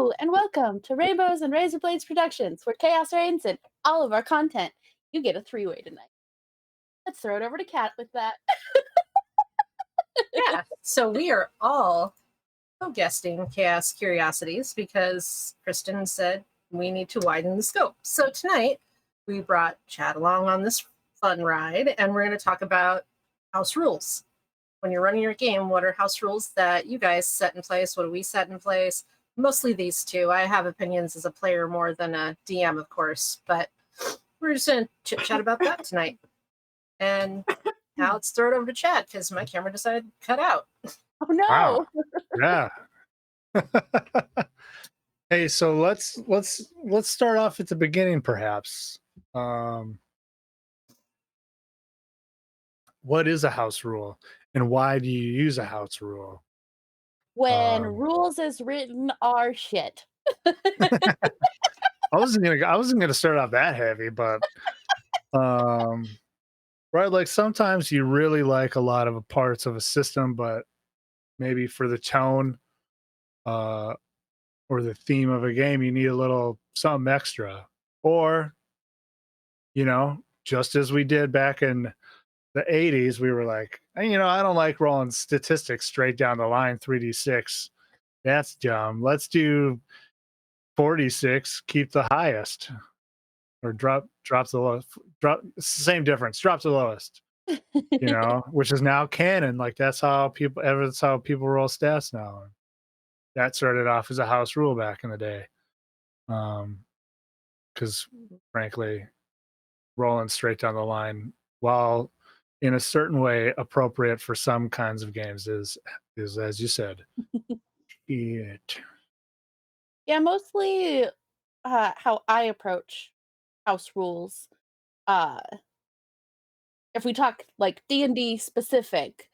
Hello and welcome to Rainbows and Razor Blades Productions, where chaos reigns in all of our content. You get a three-way tonight. Let's throw it over to Kat with that. Yeah, so we are all co-guesting Chaos Curiosities because Kristen said we need to widen the scope. So tonight we brought Chad along on this fun ride, and we're going to talk about house rules. When you're running your game, what are house rules that you guys set in place? What do we set in place? Mostly these two. I have opinions as a player more than a DM, of course, but we're just going to chit-chat about that tonight. And now let's throw it over to Chad because my camera decided to cut out. Oh no! Wow. Yeah. Hey, so let's start off at the beginning, perhaps. What is a house rule, and why do you use a house rule? When rules as written are shit. I wasn't gonna start off that heavy, but right, like sometimes you really like a lot of parts of a system, but maybe for the tone or the theme of a game, you need a little something extra. Or, just as we did back in the 80s, we were like, "Hey, I don't like rolling statistics straight down the line, 3d6. That's dumb. Let's do 46, keep the highest, or drop the lowest. It's the same difference. Drop the lowest." Which is now canon. Like that's how people roll stats now. That started off as a house rule back in the day. Because frankly, rolling straight down the line, while in a certain way appropriate for some kinds of games, is as you said, it. Yeah, mostly how I approach house rules. If we talk like D&D specific,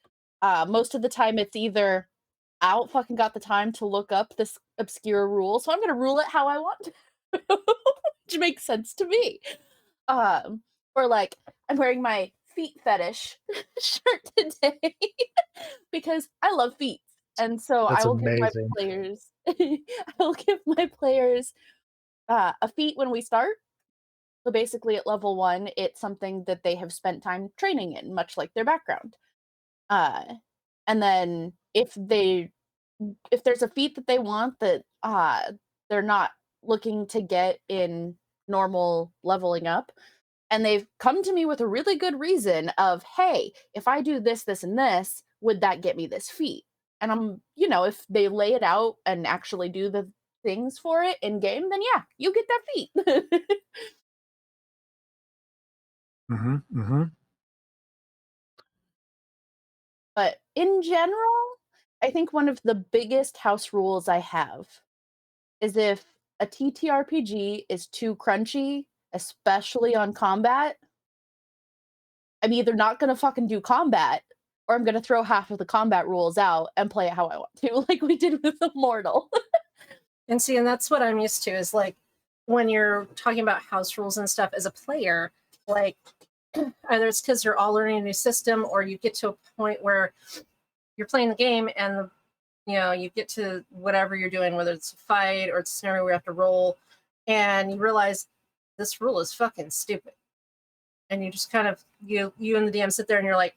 most of the time it's either I don't fucking got the time to look up this obscure rule, so I'm gonna rule it how I want to, which makes sense to me. Or like I'm wearing my feet fetish shirt today because I love feet, and so I That's will give my amazing. players, I will give my players a feat when we start. So basically, at level 1, it's something that they have spent time training in, much like their background. Uh, and then if there's a feat that they want that they're not looking to get in normal leveling up, and they've come to me with a really good reason of, hey, if I do this, this, and this, would that get me this feat? And if they lay it out and actually do the things for it in game, then yeah, you get that feat. Mm-hmm. Mm-hmm. But in general, I think one of the biggest house rules I have is if a TTRPG is too crunchy, especially on combat, I'm either not gonna fucking do combat or I'm gonna throw half of the combat rules out and play it how I want to, like we did with Immortal. And see, and that's what I'm used to is like when you're talking about house rules and stuff as a player, like either it's because you're all learning a new system or you get to a point where you're playing the game and you get to whatever you're doing, whether it's a fight or it's a scenario where you have to roll, and you realize this rule is fucking stupid. And you just kind of you and the DM sit there and you're like,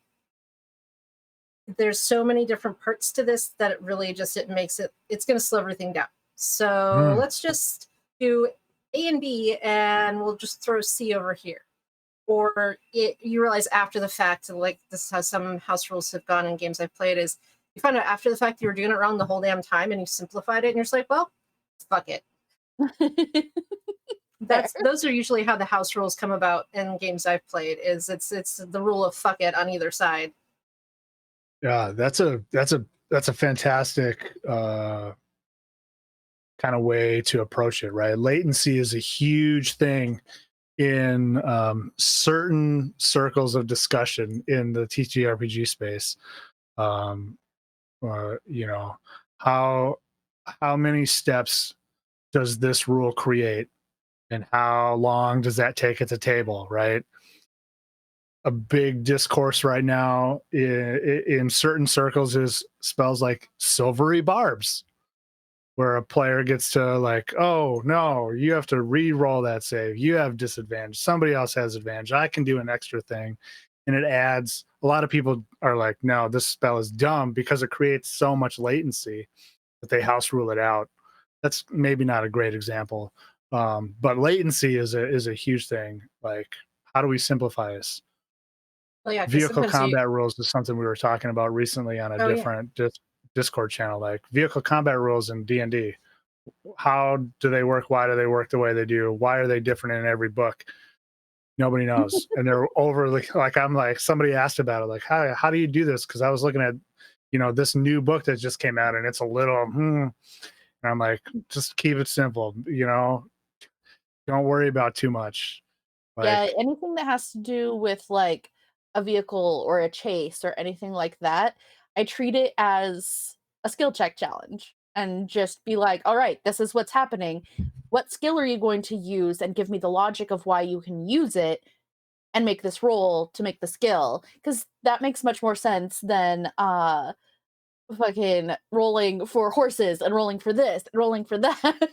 there's so many different parts to this that it's going to slow everything down. So let's just do A and B and we'll just throw C over here. Or you realize after the fact, like this is how some house rules have gone in games I've played, is you find out after the fact you were doing it wrong the whole damn time and you simplified it and you're just like, well, fuck it. Those are usually how the house rules come about in games I've played, is it's the rule of fuck it on either side. Yeah, that's a fantastic kind of way to approach it, right? Latency is a huge thing in certain circles of discussion in the TTRPG space. How many steps does this rule create, and how long does that take at the table, right? A big discourse right now in certain circles is spells like silvery barbs, where a player gets to like, oh no, you have to re-roll that save. You have disadvantage. Somebody else has advantage. I can do an extra thing. And it adds, a lot of people are like, no, this spell is dumb because it creates so much latency that they house rule it out. That's maybe not a great example. But latency is a huge thing. Like, how do we simplify this? Well, yeah, because Vehicle sometimes you. combat rules is something we were talking about recently on a Oh yeah. different Discord channel. Like vehicle combat rules in D&D, how do they work? Why do they work the way they do? Why are they different in every book? Nobody knows. And they're overly like, I'm like, somebody asked about it, like, how do you do this? Because I was looking at, this new book that just came out, and it's a little and I'm like, just keep it simple, don't worry about too much. Yeah, Like, anything that has to do with, like, a vehicle or a chase or anything like that, I treat it as a skill check challenge and just be like, "All right, this is what's happening. What skill are you going to use?" And give me the logic of why you can use it and make this roll to make the skill, because that makes much more sense than, fucking rolling for horses and rolling for this and rolling for that.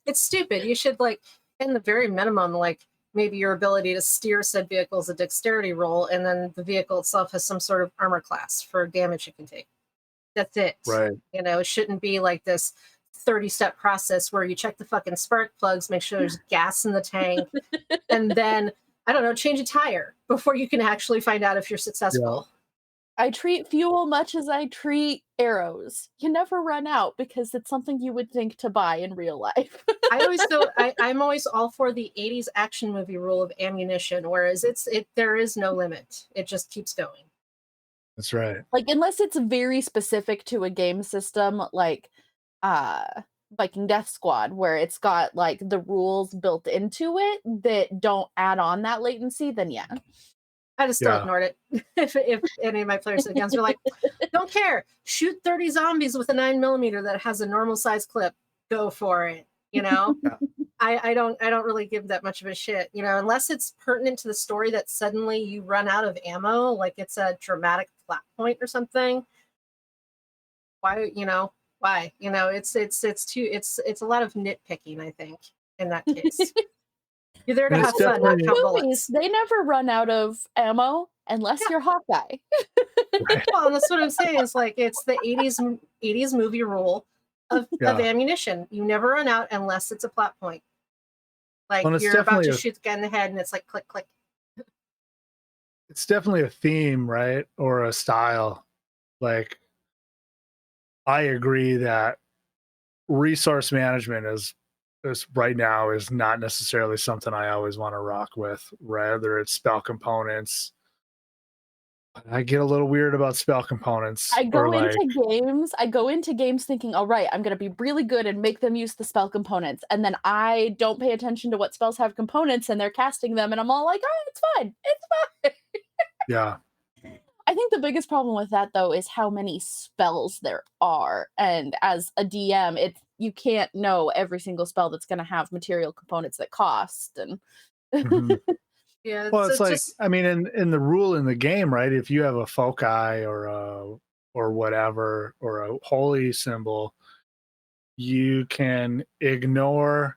It's stupid. You should like, in the very minimum, like maybe your ability to steer said vehicle is a dexterity roll, and then the vehicle itself has some sort of armor class for damage you can take. That's it. right. It shouldn't be like this 30-step process where you check the fucking spark plugs, make sure there's gas in the tank, and then I don't know, change a tire before you can actually find out if you're Yeah. successful. I treat fuel much as I treat arrows. You never run out because it's something you would think to buy in real life. I'm always all for the 80s action movie rule of ammunition, whereas there is no limit. It just keeps going. That's right. Like, unless it's very specific to a game system, like uh Viking Death Squad, where it's got like the rules built into it that don't add on that latency, then yeah. I just still Yeah. ignored it. If any of my players against are like, don't care, shoot 30 zombies with a 9mm that has a normal size clip, go for it. Yeah. I don't really give that much of a shit. Unless it's pertinent to the story that suddenly you run out of ammo, like it's a dramatic plot point or something. Why? Why? It's a lot of nitpicking, I think, in that case. You're there to And it's have fun, not definitely count Movies, bullets. they never run out of ammo unless Yeah. you're Hawkeye. right. Well, and that's what I'm saying. It's like it's the 80s movie rule of Yeah. ammunition. You never run out unless it's a plot point. Like Well, it's you're about definitely to shoot the guy in the head, and it's like click click. a theme, right? Or a style. Like, I agree that resource management is right now is not necessarily something I always want to rock with. Rather, it's spell components. I get a little weird about spell components, I or go like, into games thinking, "All right, I'm gonna be really good and make them use the spell components." And then I don't pay attention to what spells have components and they're casting them and I'm all like, "Oh, it's fine. It's fine." yeah, I think the biggest problem with that though is how many spells there are. And as a DM, you can't know every single spell that's gonna have material components that cost and hmm Yeah, well, it's it's like, just I mean, in the rule in the game, right? If you have a foci or whatever, or a holy symbol, you can ignore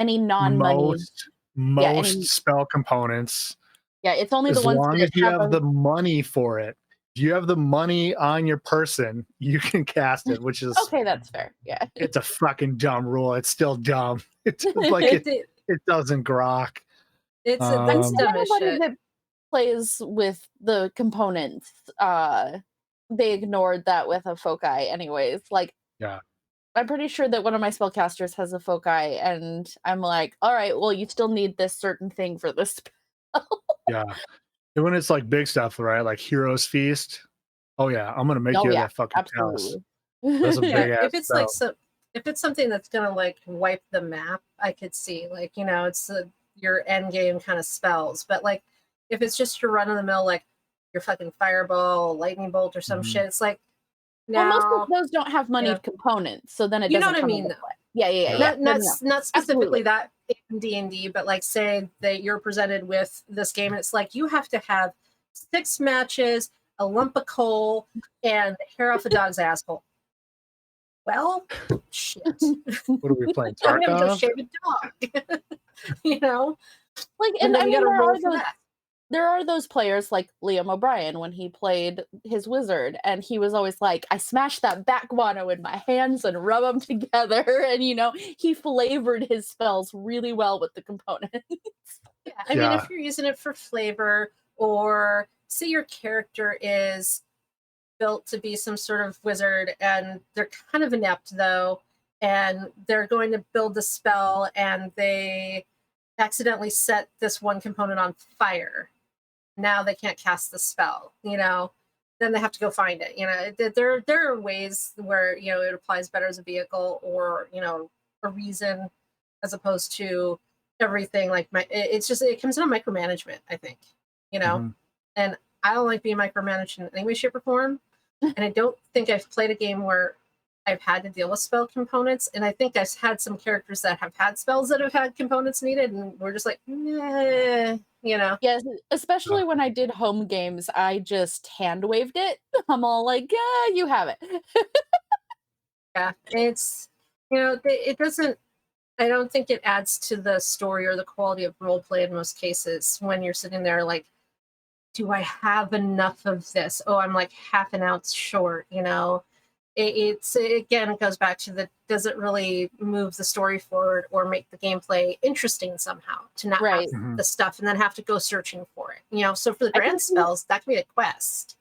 any non-money. most Yeah, most any spell components yeah, it's only the as ones long that as you have have a the money for it. If you have the money on your person, you can cast it, which is, okay, that's fair. Yeah. it's a fucking dumb rule. It's still dumb. It's like it doesn't grok. I mean, it's Um, dumb and as everybody shit. that plays with the components, they ignored that with a foci anyways. Like, yeah, I'm pretty sure that one of my spellcasters has a foci, and I'm like, "All right, well, you still need this certain thing for this spell." yeah. And when it's like big stuff, right? Like Heroes Feast. Oh yeah, I'm gonna make Oh, you have yeah, that fucking chalice. absolutely. That's a Yeah, big ass spell. if it's something that's gonna like wipe the map, I could see like it's your end game kind of spells. But like if it's just your run of the mill, like your fucking fireball, lightning bolt, or some Mhm. shit, it's like Well, most of no, those don't have you know, moneyed components, so then it you know doesn't what I come mean into though. play. Yeah, yeah, yeah, Yeah. yeah. Not No, not no, no. not specifically Absolutely. that in D&D, but like say that you're presented with this game, and it's like you have to have 6 matches, a lump of coal, and hair off a dog's asshole. Well, shit. What are we playing? I'm gonna go Tarkov? shave a dog. You know, Like, and and then I you mean, got to roll for that. there are those players like Liam O'Brien when he played his wizard, and he was always like, "I smash that bat guano in my hands and rub them together," and he flavored his spells really well with the components. Yeah, I mean, Yeah. if you're using it for flavor, or say your character is built to be some sort of wizard and they're kind of inept though, and they're going to build the spell and they accidentally set this one component on fire. Now they can't cast the spell, then they have to go find it. There are ways where, it applies better as a vehicle, or, a reason, as opposed to everything like it's just, it comes down to micromanagement, I think, Mhm. and I don't like being micromanaged in any way, shape, or form. And I don't think I've played a game where I've had to deal with spell components. And I think I've had some characters that have had spells that have had components needed, and we're just like, nah. Yes, Yeah. especially when I did home games, I just hand waved it. I'm all like, "Yeah, you have it." Yeah, it's, it doesn't, I don't think it adds to the story or the quality of role play in most cases when you're sitting there like, do I have enough of this? Oh, I'm like half an ounce short, it's again, it goes back to the, does it really move the story forward or make the gameplay interesting somehow to not have Right. Mhm. the stuff and then have to go searching for it, so for the I grand think spells that can be a quest.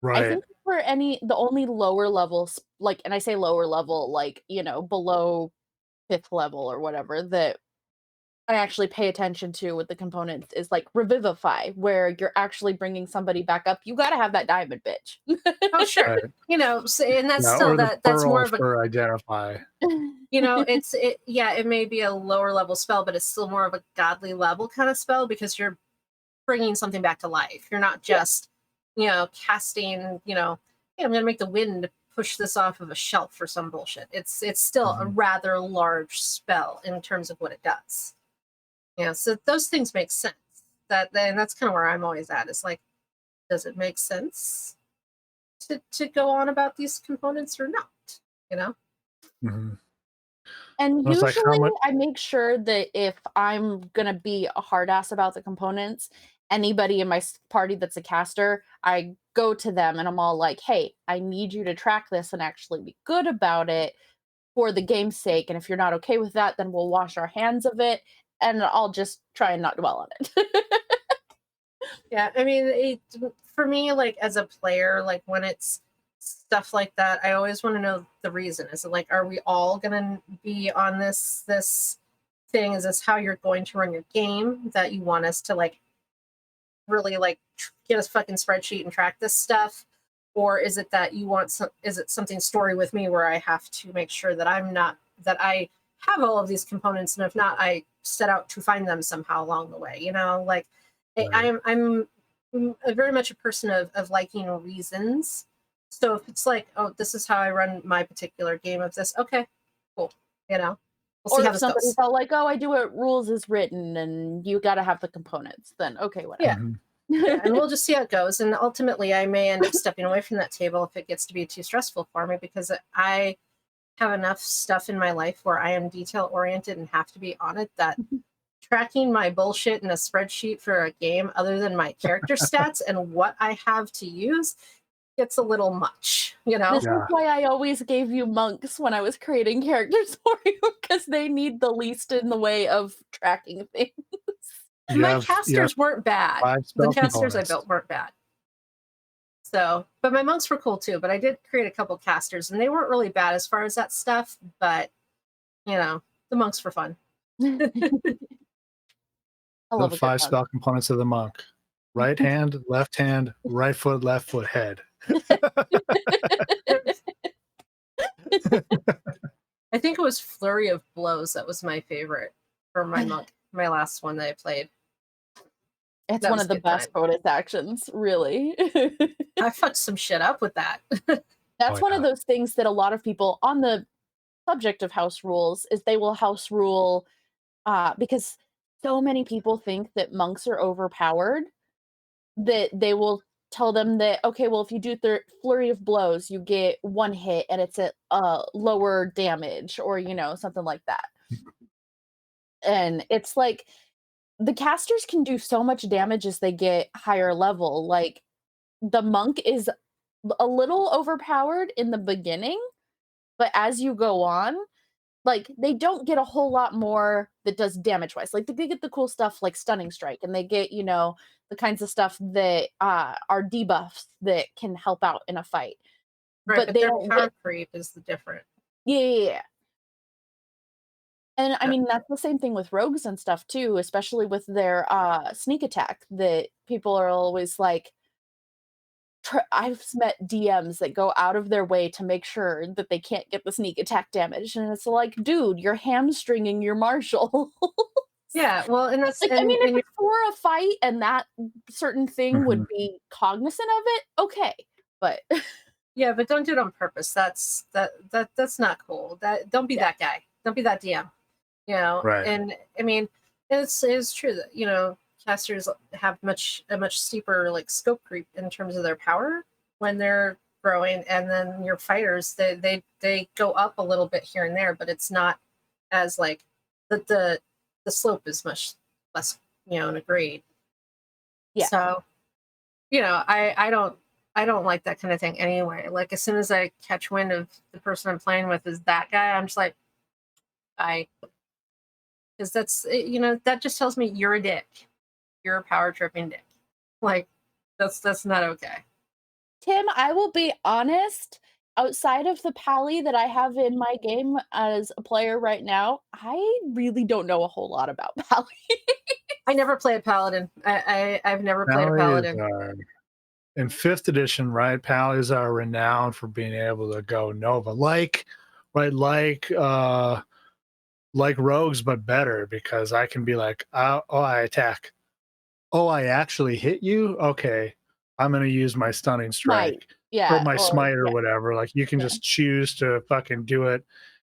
I Right. think for the only lower levels, like, and I say lower level, like, below 5th level or whatever, that I actually pay attention to with the components is like Revivify, where you're actually bringing somebody back up. You gotta have that diamond, bitch. Oh sure, Right. and that's Yeah. still Or the that's more pearl of a, for identify. yeah, it may be a lower level spell, but it's still more of a godly level kind of spell because you're bringing something back to life. You're not Yeah. just, casting, hey, I'm going to make the wind push this off of a shelf or some bullshit. It's still a Mhm. rather large spell in terms of what it does. So those things make sense. And that's kind of where I'm always at. Is like, does it make sense to go on about these components or not? You know? Mhm. And I was like, how usually much? I make sure that if I'm gonna be a hard ass about the components, anybody in my party that's a caster, I go to them and I'm all like, "Hey, I need you to track this and actually be good about it for the game's sake. And if you're not okay with that, then we'll wash our hands of it, and I'll just try and not dwell on it." Yeah, I mean, for me, like as a player, like when it's stuff like that, I always want to know the reason. Is it like, are we all gonna be on this thing? Is this how you're going to run your game? That you want us to like really like get a fucking spreadsheet and track this stuff, or is it that you want some? Is it something story with me where I have to make sure that I'm not that I have all of these components, and if not, I set out to find them somehow along the way. Like Right. I'm very much a person of liking reasons. So if it's like, oh, this is how I run my particular game of this, okay, cool. We'll see Or how if this somebody's goes. all like, "Oh, I do it rules is written and you gotta have the components," then okay, Yeah. whatever. Mhm. Yeah, and we'll just see how it goes. And ultimately, I may end up stepping away from that table if it gets to be too stressful for me, because I have enough stuff in my life where I am detail oriented and have to be on it, that tracking my bullshit in a spreadsheet for a game other than my character stats and what I have to use gets a little much. This is Yeah. why I always gave you monks when I was creating characters for you, because they need the least in the way of tracking things. And You my have casters weren't bad. 5 The spell casters I components. built weren't bad. So, but my monks were cool too. But I did create a couple casters, and they weren't really bad as far as that stuff. But you know, the monks were fun. I The love a good 5 monk. spell components of the monk. Right hand, right foot, head. I think it was Flurry of Blows that was my favorite for my monk, my last one that I played. It's That one was of a the good time. best bonus actions, really. I fucked some shit up with that. Oh, That's one of yeah. those things that a lot of people on the subject of house rules is they will house rule, because so many people think that monks are overpowered, that they will tell them that, okay, well, if you do flurry of blows, you get one hit and it's at lower damage, or something like that. And it's like the casters can do so much damage as they get higher level. Like the monk is a little overpowered in the beginning, but as you go on, like they don't get a whole lot more that does damage wise. Like they get the cool stuff like stunning strike, and they get the kinds of stuff that are debuffs that can help out in a fight. Right, But but they their don't get power creep is the different. yeah, yeah, yeah. And I Yeah. mean, that's the same thing with rogues and stuff too, especially with their sneak attack that people are always like I've met DMs that go out of their way to make sure that they can't get the sneak attack damage, and it's like, dude, you're hamstringing your marshal. Yeah, well, and that's Like, I mean, if and it's for a fight and that certain thing Mhm. would be cognizant of it, okay. But yeah, but don't do it on purpose. That's not cool. That don't be yeah, that guy. Don't be that DM. Right. And I mean, it's true that casters have a much steeper like scope creep in terms of their power when they're growing, and then your fighters they go up a little bit here and there, but it's not as like the slope is much less in a grade. yeah. So I don't like that kind of thing anyway. Like as soon as I catch wind of the person I'm playing with is that guy, I'm just like, I because that just tells me you're a dick. You're a power tripping dick. Like that's not okay. Tim, I will be honest, outside of the pally that I have in my game as a player right now, I really don't know a whole lot about pally. I never play a paladin. I've never played a Pallies paladin. are in fifth edition, right? Pallies are renowned for being able to go Nova, right, like rogues, but better, because I can be like, oh, I attack. Oh, I actually hit you? Okay. I'm going to use my stunning Might. strike or Yeah, my or smite or yeah, whatever. Like you can yeah. just choose to fucking do it.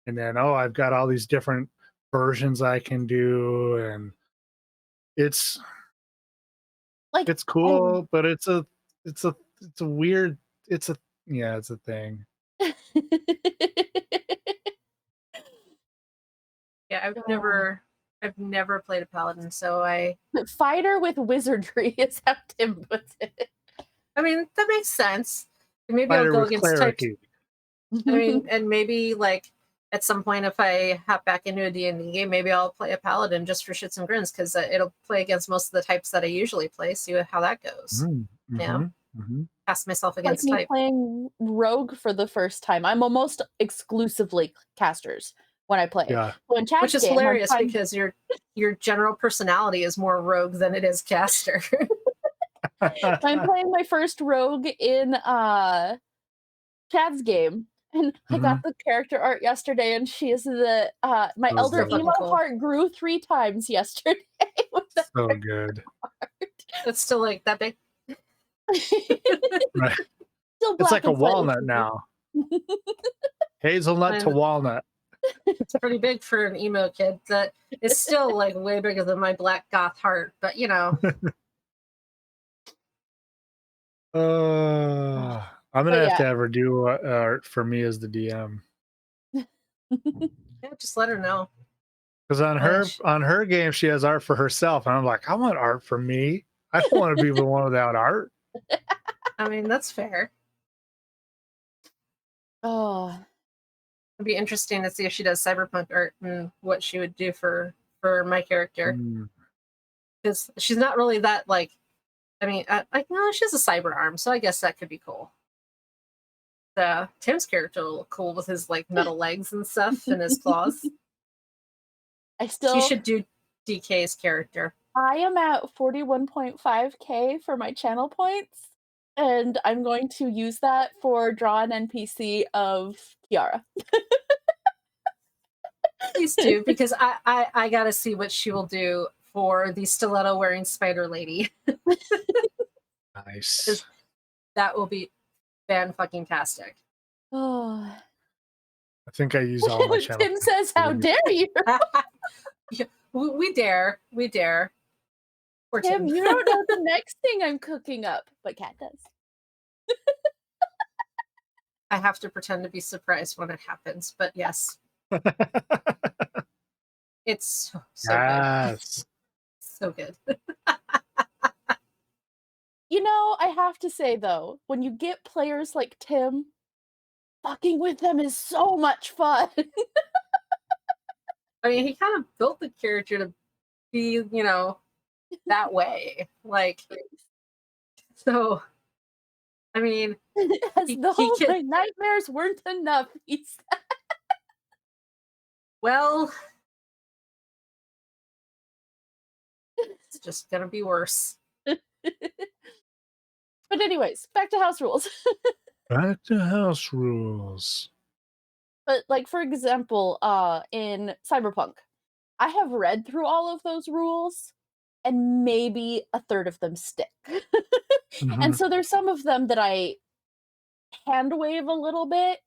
And then, oh, I've got all these different versions I can do. And it's, Like, it's I cool, but it's a, it's a weird, it's a, yeah, it's a thing. Yeah, Oh. I've never played a paladin, so I Fighter with wizardry is how Tim puts it. I mean that makes sense. Maybe I'll Fighter go with against type. cleric. I mean, and maybe like at some point, if I hop back into a D&D game, maybe I'll play a paladin just for shits and grins because it'll play against most of the types that I usually play. See how that goes. Mm-hmm, Yeah, mm-hmm. cast myself Like against me type. playing rogue for the first time. I'm almost exclusively casters when I play. Yeah. So in Which Chad's is game, I'm hilarious trying. because your general personality is more rogue than it is caster. I'm playing my first rogue in Chad's game, and I got Mhm. the character art yesterday, and she is the my So elder So good. fucking emo cool. heart grew 3 times yesterday with that So good. art. It's still like that big. Right. Still It's black like a and slightly walnut creepy. now. Hazelnut to And walnut. it's pretty big for an emo kid. That is still like way bigger than my black goth heart. But I'm gonna But have yeah. to have her do art for me as the DM, yeah, just let her know. because Uh, on her game she has art for herself, and I'm like, I want art for me. I don't want to be the one without art. I mean, that's fair. Oh, It'd be interesting to see if she does cyberpunk art and what she would do for my character, Mm. because she's not really that like. I mean, no, she has a cyber arm, so I guess that could be cool. Tim's character will look cool with his like metal legs and stuff and his claws. I So you still should do DK's character. I am at 41.5K for my channel points, and I'm going to use that for draw an NPC of Kiara. Please do, because I gotta see what she will do for the stiletto wearing spider lady. Nice. That will be fan fucking tastic. Oh. I think I use all my channel. Tim says, "How dare you?" We dare. Poor Tim, Tim. you don't know the next thing I'm cooking up, but Cat does. I have to pretend to be surprised when it happens, but yes, it's so good. Yes. So good. You know, I have to say though, when you get players like Tim, fucking with them is so much fun. I mean, he kind of built the character to be, that way. Like, so, I mean, As he, though he can, my nightmares weren't enough, he's well, it's just gonna be worse. But anyways, back to house rules. Back to house rules. But, like, for example, in Cyberpunk, I have read through all of those rules, and maybe a third of them stick. And Mhm. so there's some of them that I hand wave a little bit,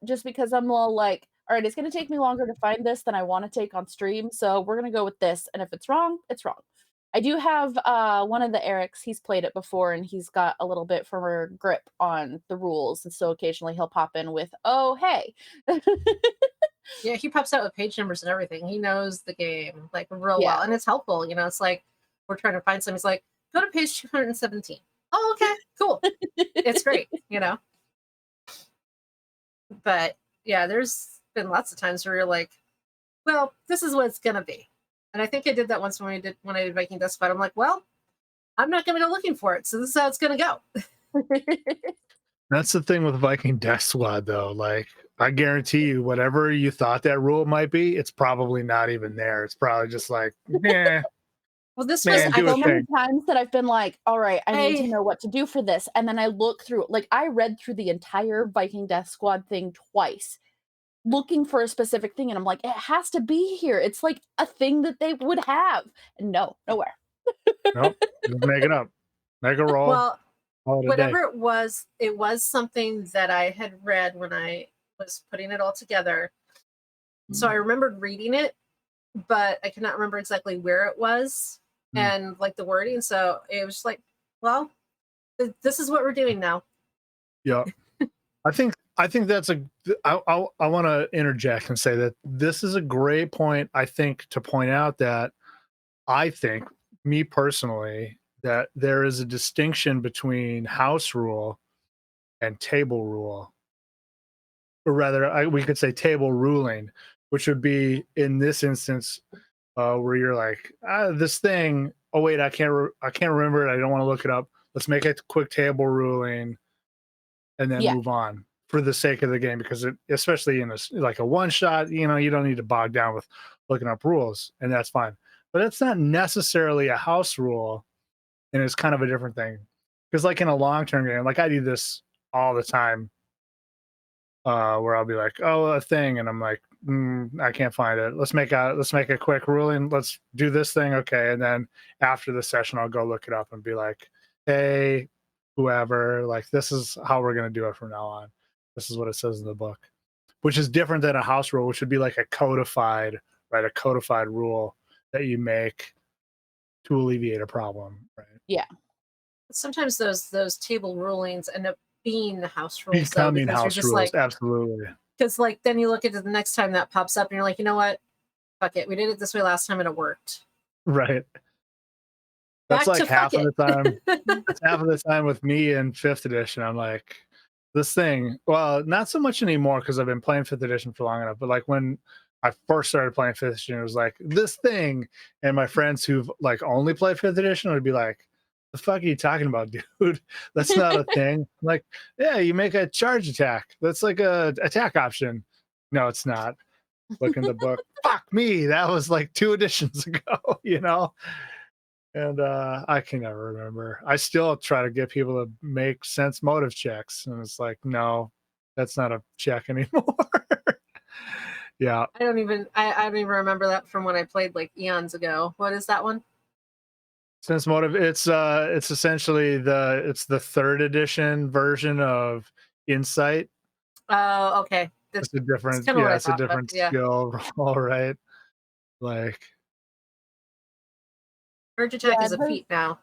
just because I'm all like, "Alright, it's gonna take me longer to find this than I wanna take on stream, so we're gonna go with this, and if it's wrong, it's wrong." I do have, one of the Erics, he's played it before, and he's got a little bit firmer grip on the rules, and so occasionally he'll pop in with, "Oh, hey." Yeah, he pops out with page numbers and everything. He knows the game like real Yeah. well, and it's helpful. It's like we're trying to find something. He's like, go to page 217. Oh, okay, cool. It's great. But yeah, there's been lots of times where you're like, well, this is what it's gonna be. And I think I did that once when I did Viking Death Squad. I'm like, well, I'm not gonna go looking for it, so this is how it's gonna go. That's the thing with Viking Death Squad, though. Like, I guarantee you, whatever you thought that rule might be, it's probably not even there. It's probably just like, yeah, Well, this was man, There's do a so many thing. times that I've been like, "Alright, I need to I know what to do for this," and then I look through like, I read through the entire Viking Death Squad thing twice, looking for a specific thing, and I'm like, "It has to be here, it's like a thing that they would have," and no, nowhere. Nope, just make it up. Make a roll. well, Call it a day. whatever it was something that I had read when I was putting it all together. So I remembered reading it, but I could not remember exactly where it was Mm. and like the wording. So it was just like, well, this is what we're doing now. Yeah. I think that's I want to interject and say that this is a great point. I think to point out that I think me personally that there is a distinction between house rule and table rule, or rather, we could say table ruling, which would be in this instance where you're like, this thing. Oh wait, I can't remember it. I don't want to look it up. Let's make a quick table ruling and then Yeah, move on for the sake of the game, because especially in like a one shot, you don't need to bog down with looking up rules, and that's fine. But it's not necessarily a house rule, and it's kind of a different thing. Because like in a long term game, like I do this all the time, where I'll be like, oh, a thing, and I'm like, I can't find it. Let's make a quick ruling. Let's do this thing, okay? And then after the session, I'll go look it up and be like, hey, whoever, like this is how we're gonna do it from now on. This is what it says in the book, which is different than a house rule, which would be like a codified, right? A codified rule that you make to alleviate a problem, right? yeah. Sometimes those table rulings end up being the house rules though, Becoming because you're house just rules, like, absolutely. because like then you look at it the next time that pops up and you're like, you know what? Fuck it. We did it this way last time and it worked. Right. That's Back like to fuck half of it. the time. That's half of the time with me in fifth edition. I'm like, this thing. Well, not so much anymore because I've been playing fifth edition for long enough. But like when I first started playing fifth edition, it was like this thing, and my friends who've like only played fifth edition would be like, "The fuck are you talking about, dude? That's not a thing." I'm like, yeah, you make a charge attack. That's like a attack option. No, it's not. Look in the book. Fuck me. That was like 2 editions ago. And I can never remember. I still try to get people to make sense motive checks, and it's like, no, that's not a check anymore. Yeah, I don't even remember that from when I played like eons ago. What is that one? sense motive. It's essentially it's the third edition version of insight. Oh, okay. It's a That's different, kind of what yeah, I it's a thought, but different yeah. skill. All right, like Urge attack Yeah, is a feat now.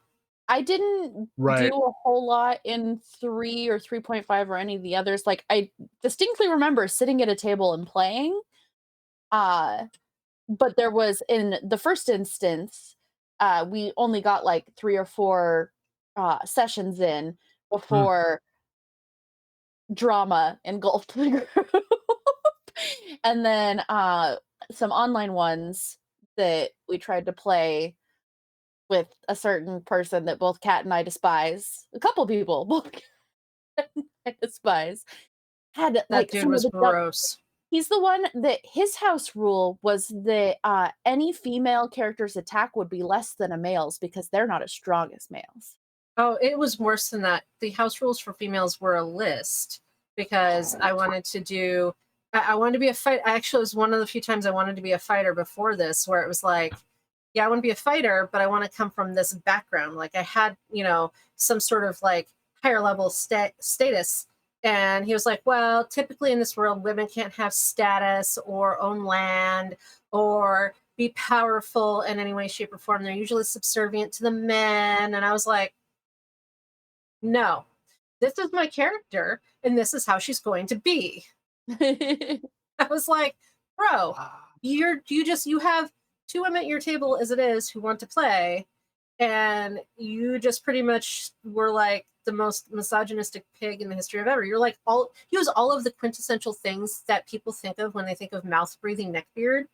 I didn't do Right. a whole lot in 3 or 3.5 or any of the others. Like, I distinctly remember sitting at a table and playing, uh, but there was in the first instance, we only got, like, 3 or 4, sessions in Mm. before drama engulfed the group. And then, some online ones that we tried to play with a certain person that both Kat and I despise. A couple people, both Kat and I despise, had, That like, dude some of was the dumb. gross. He's the one that his house rule was that, any female character's attack would be less than a male's because they're not as strong as males. Oh, it was worse than that. The house rules for females were a list because I wanted to do. I wanted to be a fight. Actually, it was one of the few times I wanted to be a fighter before this, where it was like, yeah, I want to be a fighter, but I want to come from this background. Like I had, some sort of like higher level status. And he was like, well, typically in this world, women can't have status or own land or be powerful in any way, shape, or form. They're usually subservient to the men. And I was like, no, this is my character, and this is how she's going to be. I was like, bro, you have two women at your table as it is who want to play, and you just pretty much were like the most misogynistic pig in the history of ever. You're like use all of the quintessential things that people think of when they think of mouth breathing neckbeard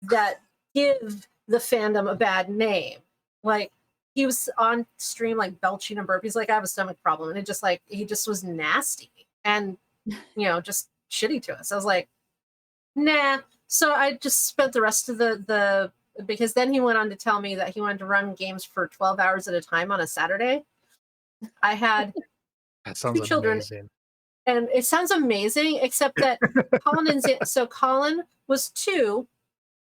that give the fandom a bad name. Like he was on stream like belching and burpees, like I have a stomach problem, and it just like he just was nasty and just shitty to us. I was like, nah. So I just spent the rest of the because then he went on to tell me that he wanted to run games for 12 hours at a time on a Saturday. I had That two sounds children, amazing. and it sounds amazing, except that Colin was 2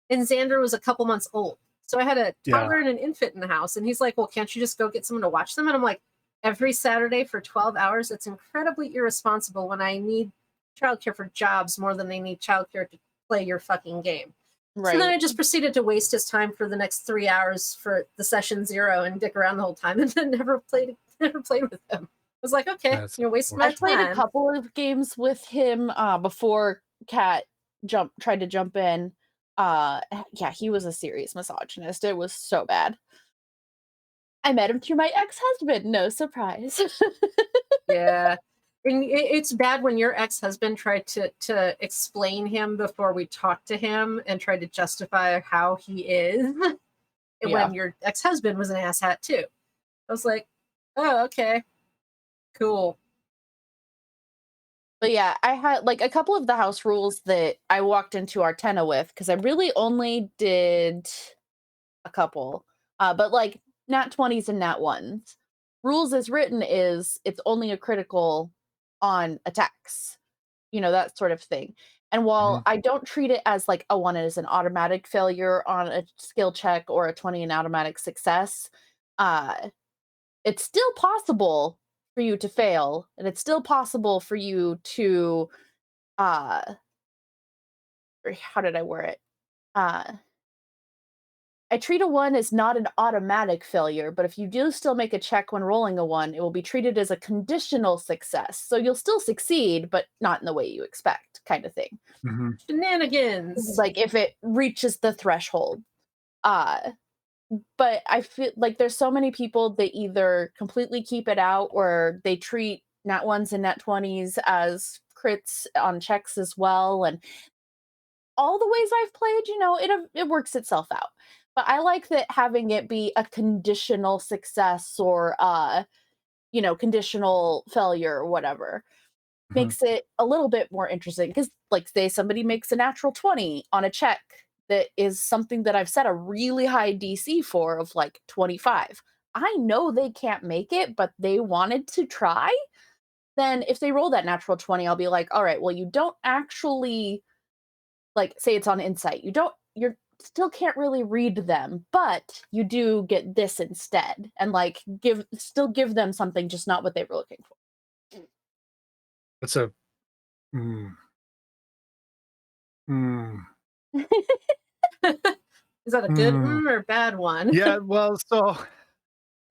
and Xander was a couple months old. So I had a Yeah. toddler and an infant in the house. And he's like, well, can't you just go get someone to watch them? And I'm like, every Saturday for 12 hours, it's incredibly irresponsible when I need childcare for jobs more than they need childcare to play your fucking game. So then I Right. just proceeded to waste his time for the next 3 hours for the session 0 and dick around the whole time and then never played with him. I was like, okay, That's you're wasting I my played a time. couple of games with him, before Kat tried to jump in. Yeah, he was a serious misogynist. It was so bad. I met him through my ex-husband, no surprise. Yeah. And it's bad when your ex-husband tried to explain him before we talked to him and tried to justify how he is. And Yeah. when your ex-husband was an asshat too. I was like, oh, okay. Cool. But yeah, I had like a couple of the house rules that I walked into Artena with because I really only did a couple. But like nat 20s and nat 1s. Rules as written is it's only a critical on attacks, that sort of thing. And while Mhm. I don't treat it as like a 1 is an automatic failure on a skill check or a 20 an automatic success, uh, it's still possible for you to fail, and it's still possible for you to uh or how did I word it? Uh I treat a 1 as not an automatic failure, but if you do still make a check when rolling a 1, it will be treated as a conditional success. So you'll still succeed, but not in the way you expect, kind of thing. Mhm. Shenanigans. Like if it reaches the threshold. Uh but I feel like there's so many people that either completely keep it out or they treat nat 1s and nat 20s as crits on checks as well. And all the ways I've played, it works itself out. But I like that having it be a conditional success or conditional failure or whatever Mhm. makes it a little bit more interesting. Because, like, say somebody makes a natural 20 on a check that is something that I've set a really high DC for of like 25. I know they can't make it, but they wanted to try. Then if they roll that natural 20, I'll be like, all right, well, you don't actually like say it's on insight. You're still can't really read them, but you do get this instead. And like give them something, just not what they were looking That's a mm, mm. for. Is that a good Hmm. one or a bad one? Yeah, well, so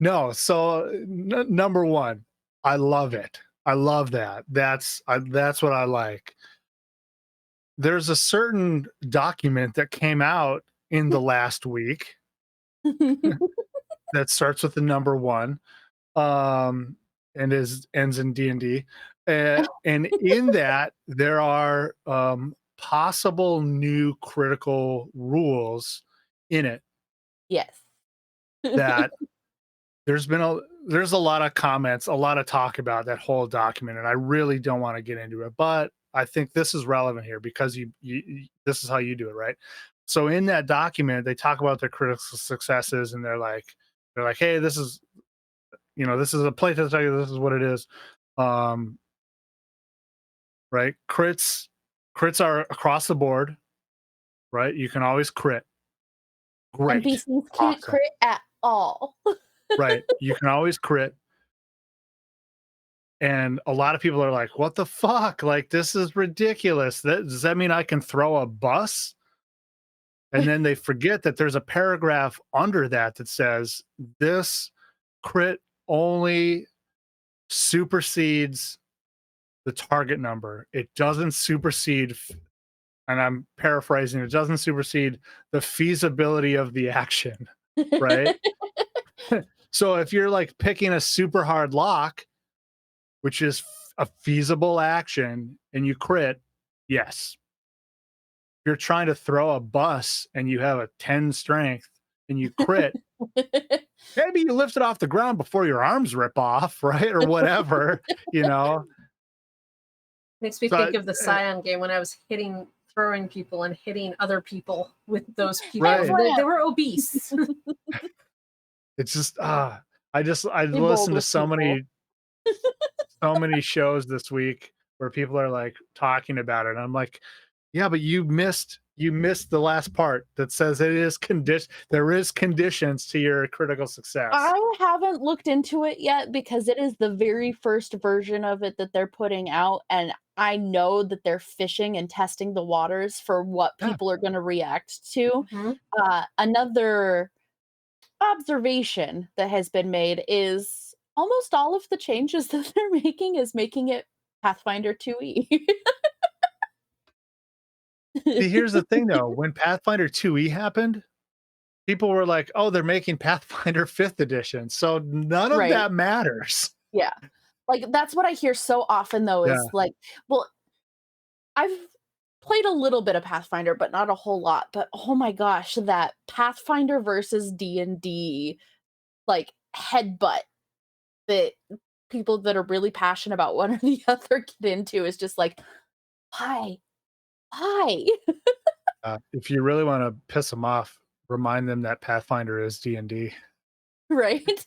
no, so number one, I love it. I love that. That's what I like. There's a certain document that came out in the last week that starts with the number one, um, and is ends in D&D. And in that there are possible new critical rules in it Yes. that there's a lot of comments, a lot of talk about that whole document, and I really don't want to get into it, but I think this is relevant here because this is how you do it, right? So in that document, they talk about their critical successes, and they're like, hey, this is this is a playtest. This is what it is, um, right? Crits are across the board, right? You can always crit. Great, NPCs can't awesome, crit at all. right? You can always crit. And a lot of people are like, "What the fuck? Like, this is ridiculous. Does that mean I can throw a bus?" And then they forget that there's a paragraph under that that says this crit only supersedes the target number. It doesn't supersede, and I'm paraphrasing, it doesn't supersede the feasibility of the action, right? So if you're like picking a super hard lock, which is a feasible action, and you crit, yes. If you're trying to throw a bus and you have a 10 strength and you crit, maybe you lift it off the ground before your arms rip off, right? Or whatever, you know? Makes me So, think of the Scion game when I was throwing people and hitting other people with those people. right. They were obese. It's just, I Be bold listened to with people. so many shows this week where people are like talking about it. And I'm like, yeah, but you missed the last part that says there is conditions to your critical success. I haven't looked into it yet because it is the very first version of it that they're putting out, and I know that they're fishing and testing the waters for what Yeah. people are gonna react to. Mhm. Another observation that has been made is almost all of the changes that they're making is making it Pathfinder 2e. See, here's the thing though, when Pathfinder 2e happened, people were like, "Oh, they're making Pathfinder 5th edition." So none of Right, that matters. yeah. Like, that's what I hear so often, though, Yeah. is like, well, I've played a little bit of Pathfinder, but not a whole lot, but oh my gosh, that Pathfinder versus D&D, like, headbutt that people that are really passionate about one or the other get into is just like, "Why? Why?" If you really wanna piss them off, remind them that Pathfinder is D&D. Right?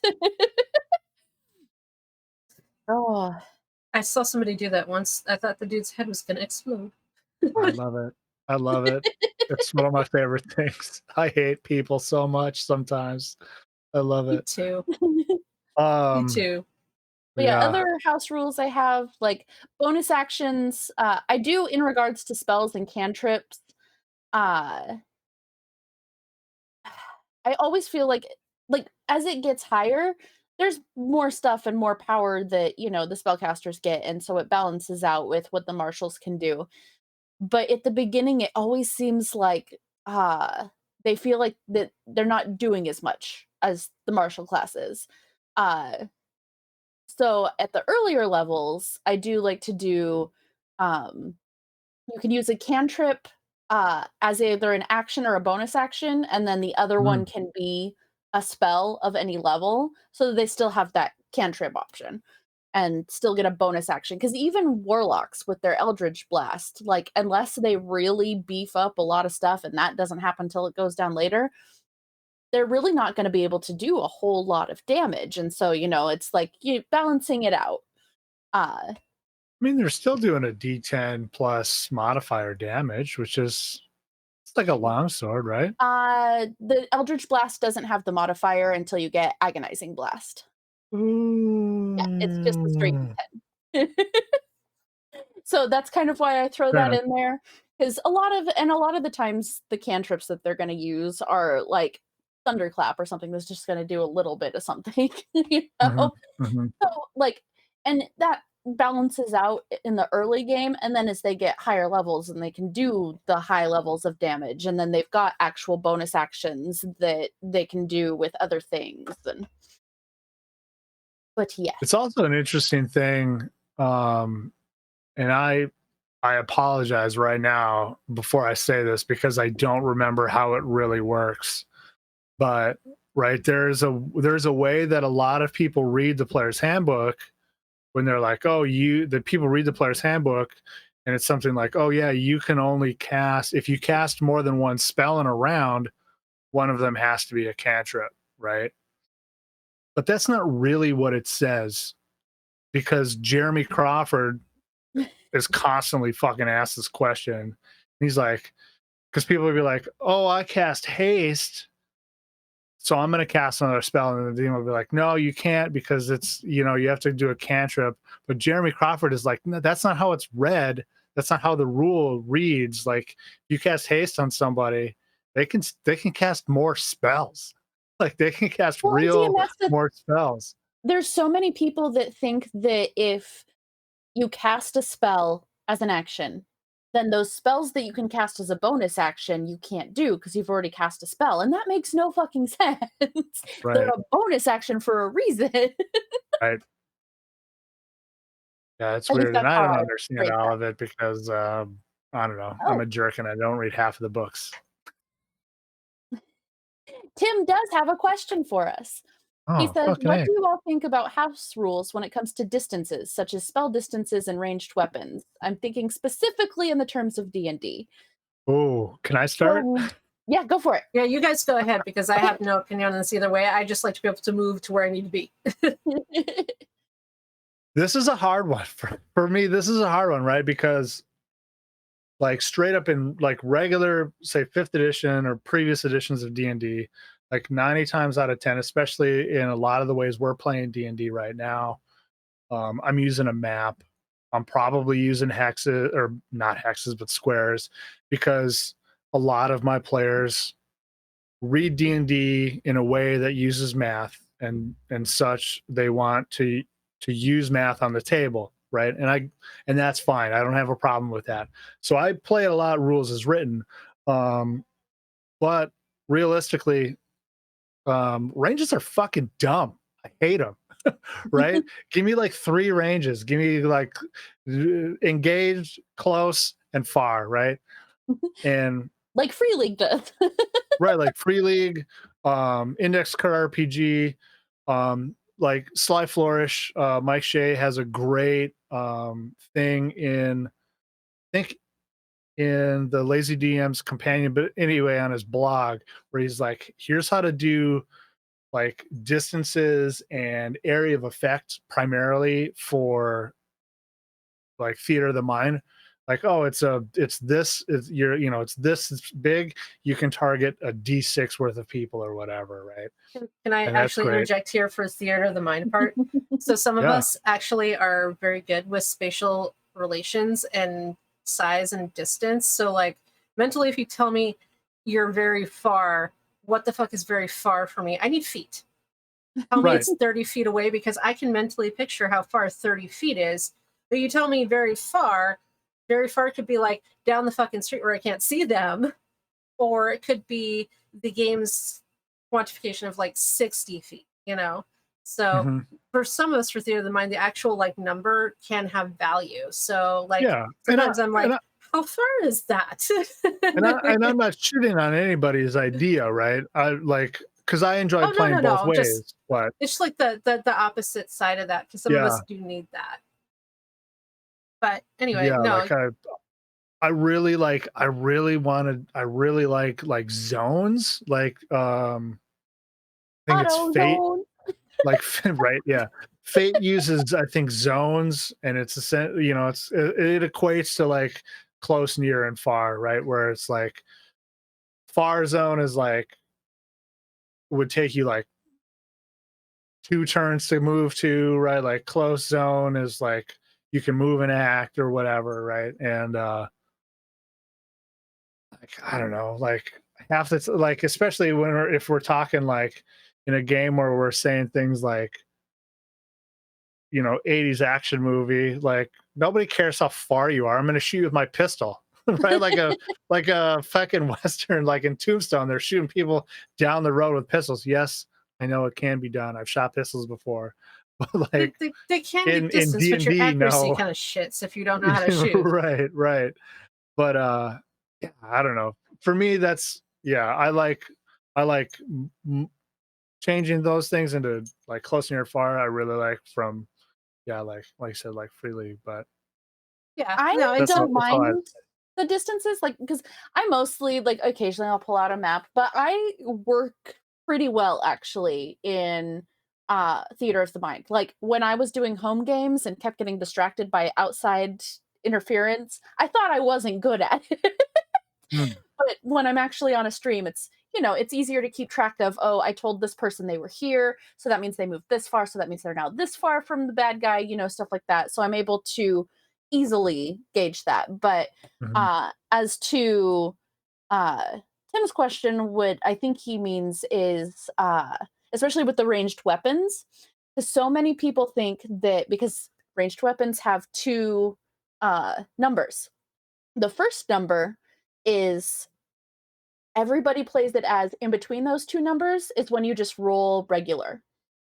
Oh. I saw somebody do that once. I thought the dude's head was going to explode. I love it. I love it. It's one of my favorite things. I hate people so much sometimes. I love Me it. too. Me Um, too. But yeah, yeah. other house rules I have, like, bonus actions, I do in regards to spells and cantrips, uh I always feel like, as it gets higher, there's more stuff and more power that, the spellcasters get, and so it balances out with what the marshals can do. But at the beginning, it always seems like, they feel like that they're not doing as much as the martial classes. Uh, so at the earlier levels, I do like to do, um you can use a cantrip, as either an action or a bonus action, and then the other one Mm. can be a spell of any level, so that they still have that cantrip option and still get a bonus action. Because even warlocks with their Eldritch Blast, like, unless they really beef up a lot of stuff, and that doesn't happen till it goes down later, they're really not gonna be able to do a whole lot of damage, and so, it's like you balancing it out. Uh I mean, they're still doing a D10 plus modifier damage, which is it's like a longsword, right? The Eldritch Blast doesn't have the modifier until you get Agonizing Blast. Yeah, it's just a straight Ooh. D10. So that's kind of why I throw Fair that enough. in there. because a lot of the times the cantrips that they're going to use are like thunderclap or something that's just going to do a little bit of something, you Hmm. know. Hmm. So like, and that balances out in the early game, and then as they get higher levels and they can do the high levels of damage, and then they've got actual bonus actions that they can do with other things. And but yes. It's also an interesting thing, and I apologize right now before I say this because I don't remember how it really works. But right, there's a way that a lot of people read the player's handbook when they're like, oh, the people read the player's handbook, and it's something like, oh yeah, you can only cast if you cast more than one spell in a round, one of them has to be a cantrip, right? But that's not really what it says because Jeremy Crawford is constantly fucking asked this question. He's like, because people would be like, oh, I cast haste, so I'm going to cast another spell. And the demon will be like, no, you can't because it's, you have to do a cantrip. But Jeremy Crawford is like, no, that's not how it's read. That's not how the rule reads. Like, you cast haste on somebody, they can cast more spells. Like, they can cast Well, and see, and real that's the more spells. there's so many people that think that if you cast a spell as an action, then those spells that you can cast as a bonus action you can't do because you've already cast a spell, and that makes no fucking sense. They're Right. a bonus action for a reason. Right. Yeah, it's At least weird. And that's I how don't I understand read all that. of it because I don't know. I'm Oh, a jerk and I don't read half of the books. Tim does have a question for us. He Oh, says, fucking "What A. do you all think about house rules when it comes to distances, such as spell distances and ranged weapons? I'm thinking specifically in the terms of D&D." Oh, can I start? So, yeah, go for Yeah, you guys go ahead because I have no opinion on this either way. I just like to be able to move to where I need to be. it. This is a hard one for me. This is a hard one, right? Because like straight up in like regular, say fifth edition or previous editions of D&D, like 90 times out of 10, especially in a lot of the ways we're playing D&D right now, I'm using a map. I'm probably using hexes or not hexes, but squares because a lot of my players read D&D in a way that uses math and such. They want to use math on the table, right? And that's fine. I don't have a problem with that. So I play a lot of rules as written. Um, but realistically, ranges are fucking dumb. I hate them. Right? Give me like three ranges. Give me like engaged, close, and far, right? And Like Free League does. right, like Free League, Index Card RPG, like Sly Flourish. Mike Shea has a great thing in, I think, in the Lazy DM's companion, but anyway, on his blog, where he's like, here's how to do like distances and area of effect primarily for like theater of the mind. Like, oh, it's this, it's it's this big, you can target a d6 worth of people or whatever, right? Can I And that's actually great. interject here for theater of the mind part? So some of Yeah. us actually are very good with spatial relations and size and distance. So like mentally, if you tell me you're very far, what the fuck is very far for me? I need feet. Tell me Right. it's 30 feet away because I can mentally picture how far 30 feet is. But you tell me very far could be like down the fucking street where I can't see them, or it could be the game's quantification of like 60 feet, you know? So Hmm. for some of us for theater of the mind, the actual like number can have value. So like Yeah. sometimes I'm And like, I, how far is that? and I'm not shitting on anybody's idea, right? I like because I enjoy Oh no, playing no, both no. Just ways, but it's just like the opposite side of that because some of yeah, us do need that. But anyway, yeah, no, like I really like zones, like I think it's Auto Fate, zone. like right, yeah. Fate uses I think zones, and it's it equates to like close, near, and far, right? Where it's like far zone is like would take you like 2 turns to move to, right? Like close zone is like you can move and act or whatever, right? And like I don't know, like half the like especially when if we're talking like in a game where we're saying things like 80s action movie, like nobody cares how far you are. I'm going to shoot you with my pistol, right? Like a fucking western, like in Tombstone, they're shooting people down the road with pistols. Yes, I know it can be done. I've shot pistols before, but They, like they can give in distance, D but and your D, accuracy no, kind of shits if you don't know how to shoot. right, right. But yeah, I don't know. For me, that's yeah. I like changing those things into like close near far. I really like from yeah, like I said, like freely, but Yeah, I no, that's it's all. don't That's all I. mind the distances, like, because I mostly like occasionally I'll pull out a map, but I work pretty well actually in theater of the mind. Like when I was doing home games and kept getting distracted by outside interference, I thought I wasn't good at it. Mm, But when I'm actually on a stream, it's easier to keep track of, oh, I told this person they were here, so that means they moved this far, so that means they're now this far from the bad guy, stuff like that. So I'm able to easily gauge that. But mhm. as to uh Tim's question, what I think he means is especially with the ranged weapons, because so many people think that because ranged weapons have two numbers. The first number is everybody plays it as in between those two numbers is when you just roll regular.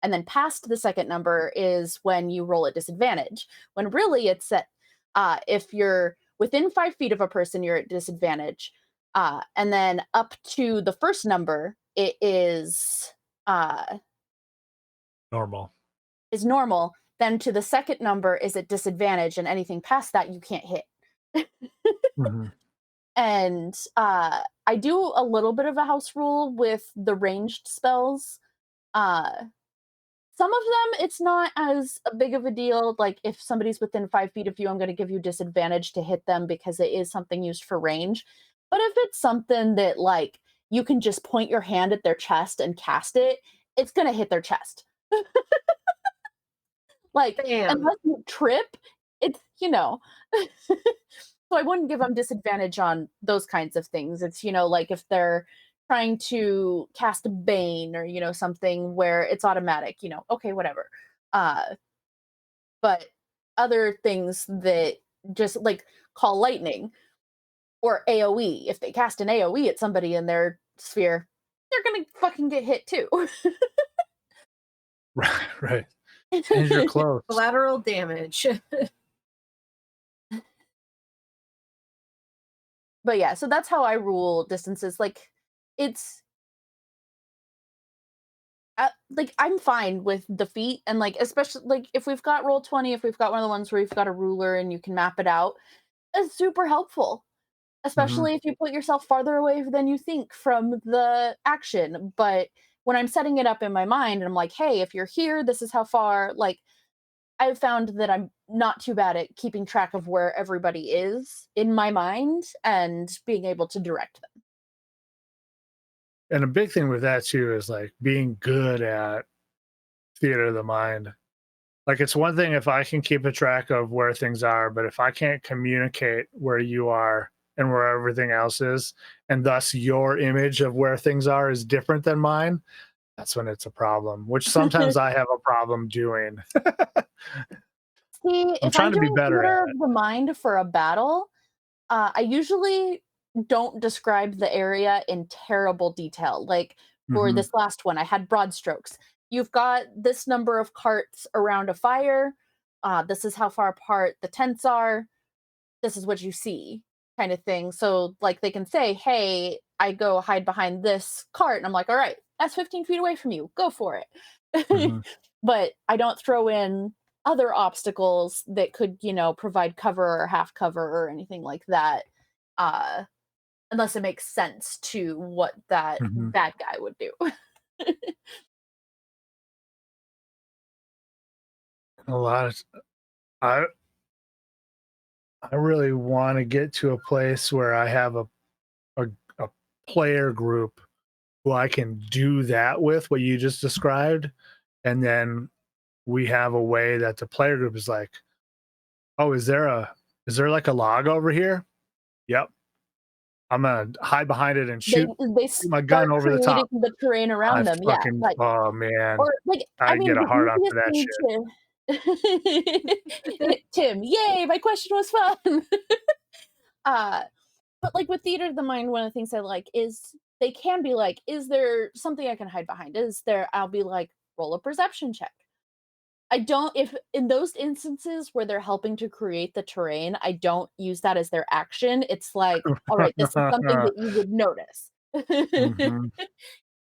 And then past the second number is when you roll at disadvantage. When really it's at if you're within 5 feet of a person, you're at disadvantage. And then up to the first number, it uh, Normal. is normal. Then to the second number is at disadvantage, and anything past that you can't hit. Mhm. And I do a little bit of a house rule with the ranged spells. Uh, some of them, it's not as a big of a deal. Like if somebody's within 5 feet of you, I'm going to give you disadvantage to hit them because it is something used for range. But if it's something that like you can just point your hand at their chest and cast it, it's going to hit their chest. Like bam. unless you trip, it's. So I wouldn't give them disadvantage on those kinds of things. It's like if they're trying to cast a bane or, something where it's automatic, okay, whatever. Uh, but other things that just like call lightning or AoE, if they cast an AoE at somebody in their sphere, they're gonna fucking get hit too. Right, right. Change your clothes. Collateral damage. But yeah, so that's how I rule distances. Like it's like I'm fine with defeat and like especially like if we've got roll 20, if we've got one of the ones where you've got a ruler and you can map it out, it's super helpful. Mhm. Especially if you put yourself farther away than you think from the action. But when I'm setting it up in my mind and I'm like, hey, if you're here, this is how far, like I've found that I'm not too bad at keeping track of where everybody is in my mind and being able to direct them. And a big thing with that too is like being good at theater of the mind. Like it's one thing if I can keep a track of where things are, but if I can't communicate where you are and where everything else is, and thus your image of where things are is different than mine, that's when it's a problem, which sometimes I have a problem doing. See, I'm if I'm trying to be doing better at theater of it. the mind for a battle, I usually don't describe the area in terrible detail. Like for Mhm, this last one, I had broad strokes. You've got this number of carts around a fire. This is how far apart the tents are. This is what you see, kind of thing. So, like, they can say, hey, I go hide behind this cart. And I'm like, all right, that's 15 feet away from you. Go for it. mhm. But I don't throw in other obstacles that could provide cover or half cover or anything like that. Uh, unless it makes sense to what that Mhm. bad guy would do. A lot of I I really want to get to a place where I have a a player group who I can do that with what you just described, and then we have a way that the player group is like, "Oh, is there like a log over here?" "Yep." I'm gonna hide behind it and They shoot they my gun start over the creating top. the terrain I around them, yeah, fucking like oh man, or like, I I get mean, a the hard on for easiest that thing shit. to Tim, yay, my question was fun. Uh, but, like, with theater of the mind, one of the things I like is they can be like, "Is there something I can hide behind? Is there" I'll be like, "Roll a perception check." I don't if in those instances where they're helping to create the terrain, I don't use that as their action. It's like, "Alright, this is something that you would notice." Mhm.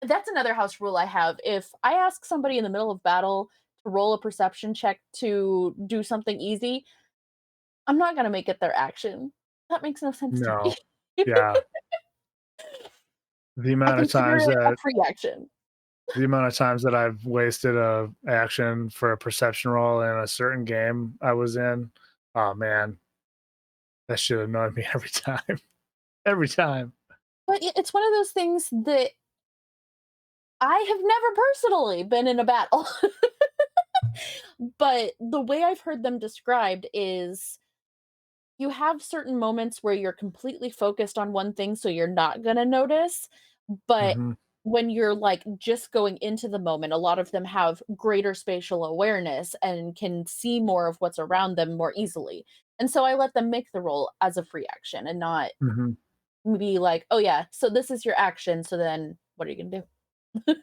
That's another house rule I have. If I ask somebody in the middle of battle to roll a perception check to do something easy, I'm not gonna make it their action. That makes no sense to me. No. Yeah. The I amount of consider times it a that free action. I've wasted a action for a perception roll in a certain game I was in, oh man, that shit annoyed me every time. Every time. But it's one of those things that I have never personally been in a battle. But the way I've heard them described is you have certain moments where you're completely focused on one thing, so you're not gonna notice, but Mhm. when you're, like, just going into the moment, a lot of them have greater spatial awareness and can see more of what's around them more easily, and so I let them make the roll as a free action and not Mhm. be like, "Oh, yeah, so this is your action, so then what are you gonna do?"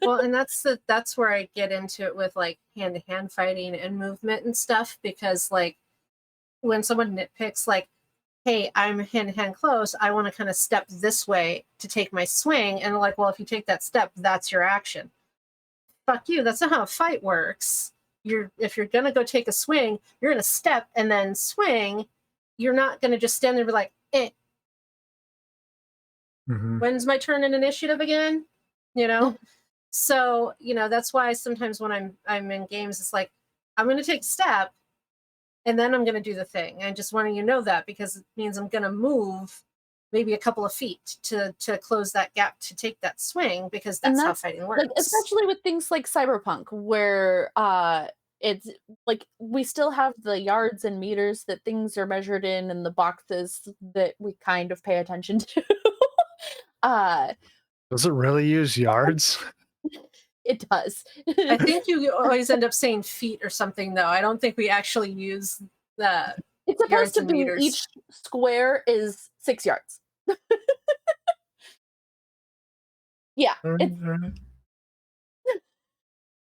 Well, and that's where I get into it with like hand to hand fighting and movement and stuff because like when someone nitpicks like, hey, I'm hand to hand close, I want to kind of step this way to take my swing, and like, well, if you take that step, that's your action. Fuck you. That's not how a fight works. You're if you're gonna go take a swing, you're gonna step and then swing. You're not gonna just stand there and be like, Mhm. when's my turn in initiative again? You know? So, that's why sometimes when I'm in games, it's like, I'm gonna take a step and then I'm gonna do the thing. I just wanting you to know that because it means I'm gonna move maybe a couple of feet to close that gap to take that swing because And that's how that's fighting like, works. especially with things like Cyberpunk, where, it's like, we still have the yards and meters that things are measured in and the boxes that we kind of pay attention to. Uh, Does it really use yards? it does. I think you always end up saying feet or something though. I don't think we actually use the It's supposed yards to and be meters. each square is 6 yards. Yeah, it's Alright, alright.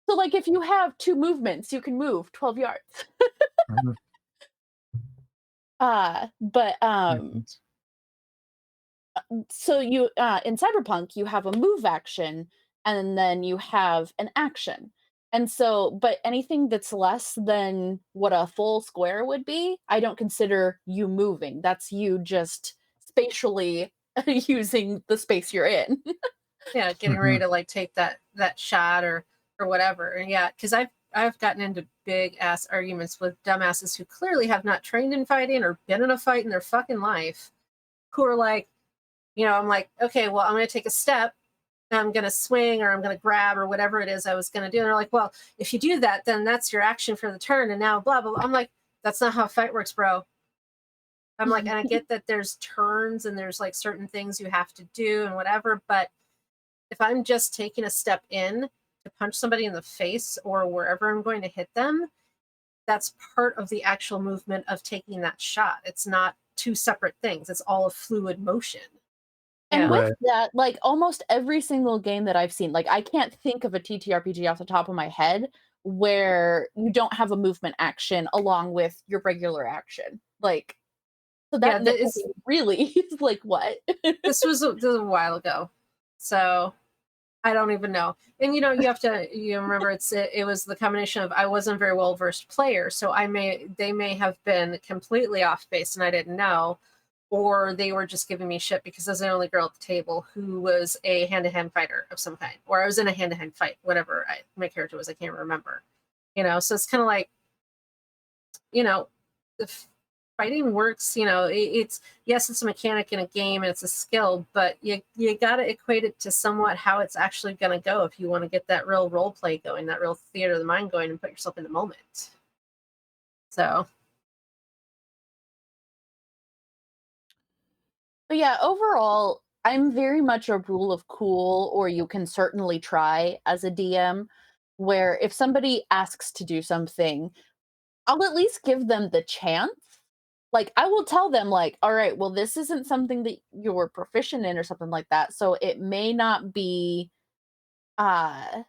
so, like, if you have 2 movements, you can move 12 yards. Mhm. But, Makes sense. so you in Cyberpunk, you have a move action and then you have an action. And so, but anything that's less than what a full square would be, I don't consider you moving. That's you just spatially using the space you're in. Yeah, getting ready Mhm. to like take that shot or whatever. And yeah, because I've gotten into big ass arguments with dumbasses who clearly have not trained in fighting or been in a fight in their fucking life, who are like, I'm like, okay, well, I'm gonna take a step, I'm gonna swing or I'm gonna grab or whatever it is I was gonna do. And they're like, well, if you do that, then that's your action for the turn, and now blah blah blah. I'm like, that's not how a fight works, bro. I'm like, and I get that there's turns and there's like certain things you have to do and whatever, but if I'm just taking a step in to punch somebody in the face or wherever I'm going to hit them, that's part of the actual movement of taking that shot. It's not two separate things. It's all a fluid motion. And Yeah. with Right. that, like, almost every single game that I've seen, like, I can't think of a TTRPG off the top of my head where you don't have a movement action along with your regular action. Like, so that Yeah, it's nitpicking really is like, what? this was a while ago. So I don't even know. And you have to remember it was the combination of I wasn't a very well versed player, so they may have been completely off base and I didn't know, or they were just giving me shit because I was the only girl at the table who was a hand to hand fighter of some kind, or I was in a hand to hand fight, whatever my character was. I can't remember. So it's kind of like you know the fighting works. It's yes, it's a mechanic in a game and it's a skill, but you got to equate it to somewhat how it's actually going to go if you want to get that real role play going, that real theater of the mind going, and put yourself in the moment. So But yeah, overall, I'm very much a rule of cool, or you can certainly try as a DM, where if somebody asks to do something, I'll at least give them the chance. Like, I will tell them, like, all right, well, this isn't something that you're proficient in or something like that. So uh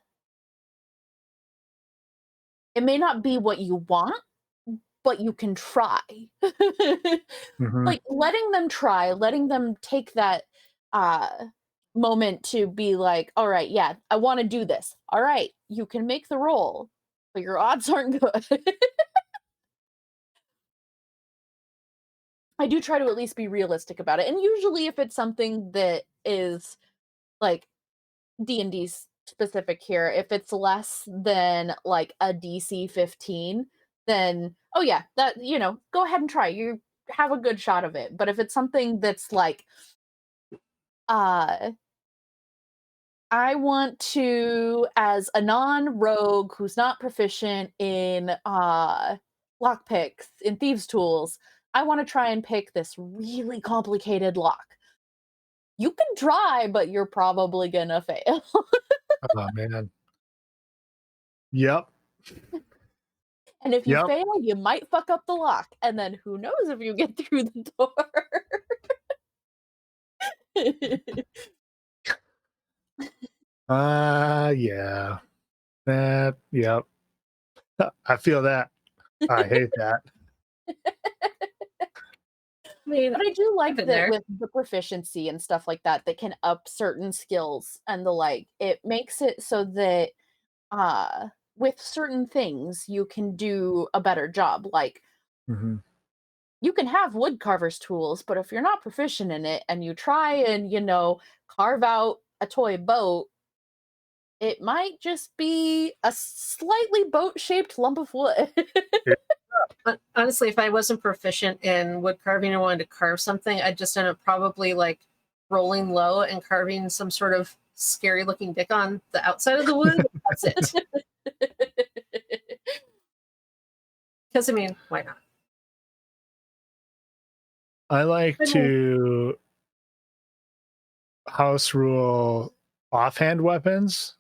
it may not be what you want, but you can try. Hmm. Like, letting them try, letting them take that, uh, moment to be like, "Alright, yeah, I wanna do this. Alright, you can make the roll, but your odds aren't good." I do try to at least be realistic about it, and usually if it's something that is, like, D&D specific here, if it's less than, like, a DC 15, then, oh, yeah, that go ahead and try, you have a good shot of it, but if it's something that's like, uh I want to, as a non-rogue who's not proficient in lockpicks, in thieves' tools, I want to try and pick this really complicated lock. You can try, but you're probably gonna fail. Oh man. Yep. And if you Yep. fail, you might fuck up the lock. And then who knows if you get through the door. Yeah. That. Yep. I feel that. I hate that. I mean, But I do I've like been that there. with the proficiency and stuff like that, that can up certain skills and the like. It makes it so that with certain things you can do a better job. Like, Hmm. you can have wood carver's tools, but if you're not proficient in it and you try and carve out a toy boat, it might just be a slightly boat shaped lump of wood. Honestly, if I wasn't proficient in wood carving and wanted to carve something, I'd just end up probably like rolling low and carving some sort of scary looking dick on the outside of the wood. That's it. Because I mean, why not? I like I mean, to house rule offhand weapons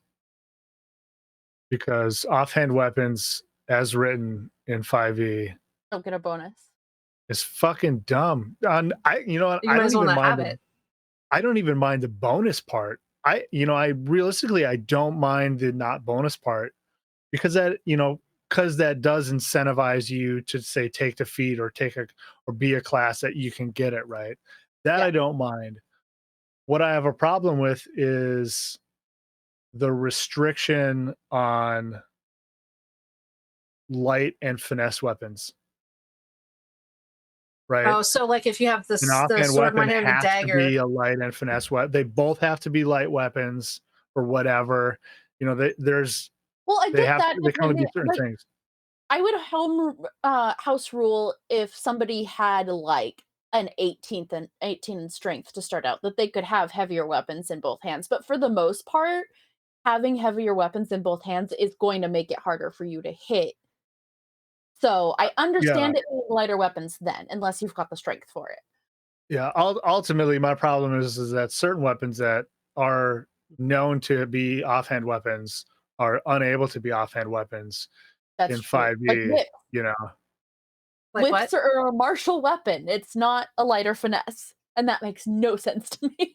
because offhand weapons, as written in 5e, Don't get a bonus. is fucking dumb. And you know what? you might as well not have it. I don't even mind the bonus part. I realistically, I don't mind the not bonus part because because that does incentivize you to say take the feat or or be a class that you can get it right. That Yeah. I don't mind. What I have a problem with is the restriction on light and finesse weapons, right? Oh, so like if you have An this the offhand sword in one weapon hand and the has to be dagger. a light and finesse weapon. They both have to be light weapons or whatever. Well, I They get have that they can only depending. be certain Like, things. I would house rule if somebody had like an 18 in strength to start out, that they could have heavier weapons in both hands. But for the most part, having heavier weapons in both hands is going to make it harder for you to hit. So I Yeah, understand it being lighter weapons then, unless you've got the strength for it. yeah. Ultimately, my problem is that certain weapons that are known to be offhand weapons are unable to be offhand weapons That's in true. Like 5e. whips. You know, Like what? Whips are a martial weapon. It's not a lighter finesse. And that makes no sense to me.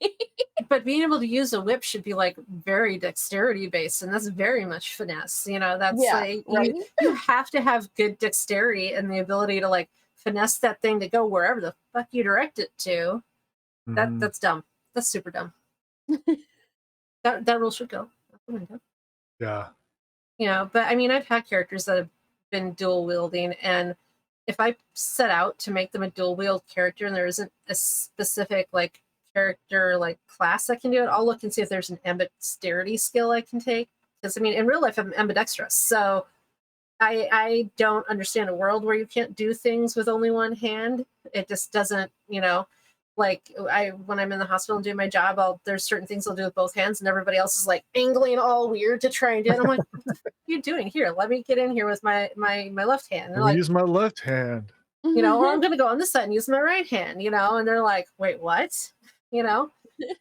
But being able to use a whip should be like very dexterity based, and that's very much finesse. You know, that's Yeah, like right? you have to have good dexterity and the ability to like finesse that thing to go wherever the fuck you direct it to. mhm, That's dumb. That's super dumb. That rule should go out the window. yeah, You know, but I mean, I've had characters that have been dual wielding, and if I set out to make them a dual wield character and there isn't a specific like character like class that can do it, I'll look and see if there's an ambidexterity skill I can take. Because I mean, in real life, I'm ambidextrous, so I don't understand a world where you can't do things with only one hand. It just doesn't, you know. Like I, when I'm in the hospital and doing my job, there's certain things I'll do with both hands, and everybody else is like angling all weird to try and do it. I'm like, what the fuck are you doing here? Let me get in here with my left hand. And let they're me like, use my left hand. Or I'm going to go on this side and use my right hand, and they're like, wait, what? You know?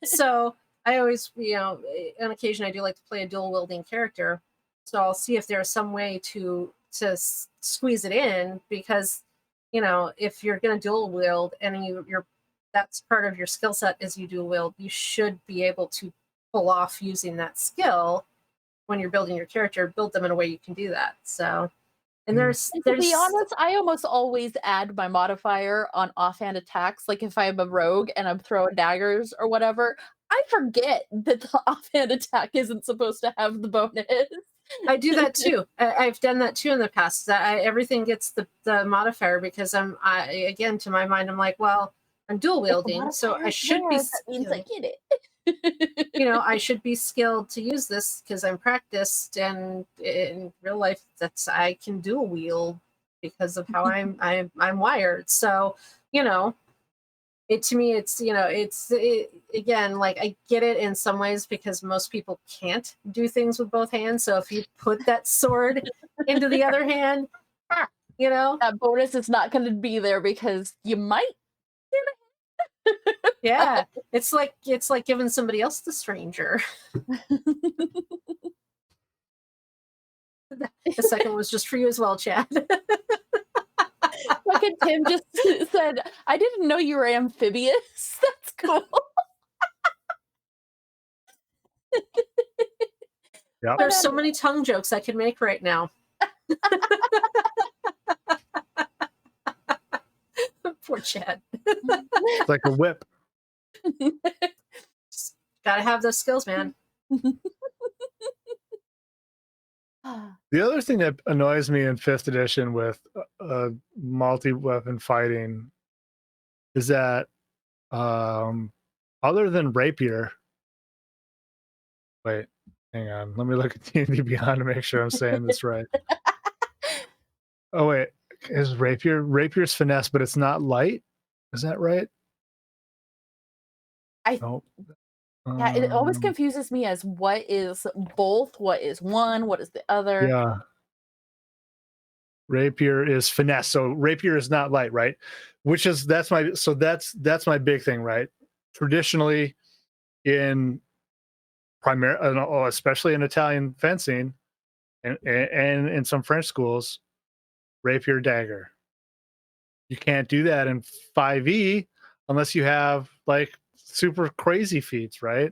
So I always, on occasion, I do like to play a dual wielding character. So I'll see if there's some way to squeeze it in because, if you're going to dual wield and you're that's part of your skill set is you dual wield, you should be able to pull off using that skill when you're building your character. Build them in a way you can do that. So, and Mm. And to be there's honest, I almost always add my modifier on offhand attacks. Like if I'm a rogue and I'm throwing daggers or whatever, I forget that the offhand attack isn't supposed to have the bonus. I do that too. I've done that too in the past. That everything gets the modifier because again, to my mind, I'm like, well, I'm dual If the wielding, so I modifier's should be there, that means I skilled. get it. I should be skilled to use this because I'm practiced, and in real life, I can dual wield because of how I'm wired. So, you know, it to me, again, like I get it in some ways because most people can't do things with both hands. So if you put that sword into the other hand, you know, That bonus is not going to be there because you might. yeah, it's like giving somebody else the stranger. The second was just for you as well, Chad. Fucking Tim just said, I didn't know you were amphibious. That's cool. Yep. There's so many tongue jokes I could make right now. Poor Chad. It's like a whip. Gotta have those skills, man. The other thing that annoys me in 5th edition with multi-weapon fighting is that other than rapier, wait, hang on, let me look at D&D Beyond to make sure I'm saying this right. Oh wait, is rapier's finesse, but it's not light? Is that right? I Nope. Yeah, it always confuses me as what is both, what is one, what is the other. Yeah. Rapier is finesse. So rapier is not light, right? That's my big thing, right? Traditionally in especially in Italian fencing and in some French schools, rapier dagger. You can't do that in 5e unless you have like super crazy feats, right?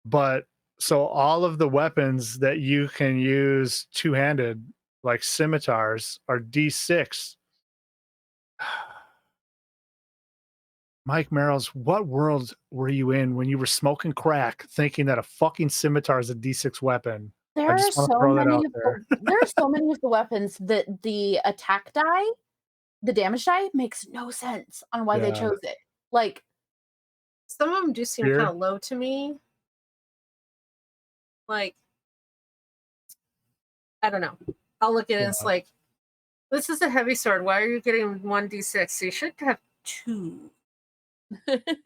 But so all of the weapons that you can use two-handed, like scimitars, are D6. Mike Merrills, what world were you in when you were smoking crack thinking that a fucking scimitar is a D6 weapon? There I are just want to so throw that many out of there. there are so many of the weapons that the attack die, the damage die makes no sense on why they Yeah. chose it. Like, Some of them do seem kind Here? of low to me. Like, I don't know. I'll look at it and it's Yeah. like, this is a heavy sword. Why are you getting 1d6? You should have 2.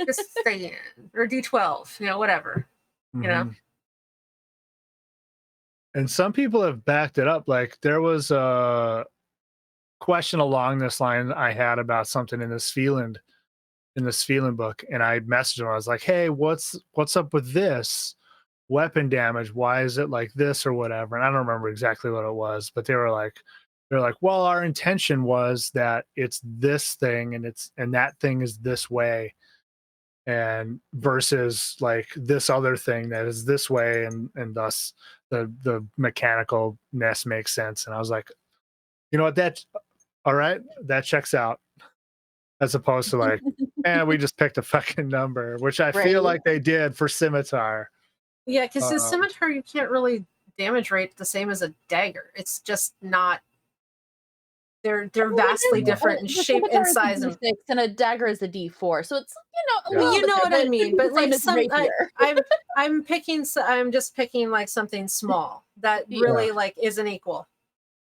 Just stay in. Or d12, whatever. Mhm. And some people have backed it up. Like there was a question along this line I had about something in this Feeland book, and I messaged him. I was like, "Hey, what's up with this weapon damage? Why is it like this or whatever?" And I don't remember exactly what it was, but they're like, "Well, our intention was that it's this thing, and that thing is this way, and versus like this other thing that is this way, and thus the mechanicalness makes sense." And I was like, you know what, that all right, that checks out, as opposed to like, we just picked a fucking number, which I feel right? like they did for scimitar. Yeah, because the Um, scimitar, you can't really damage rate the same as a dagger. It's just not. They're Well, vastly different in the shape and scimitar is a size and D6 and a dagger is a D4, so it's a well, little you bit know there, what but I it should mean. be But the same like as rapier. I'm just picking like something small that Yeah. really like isn't equal,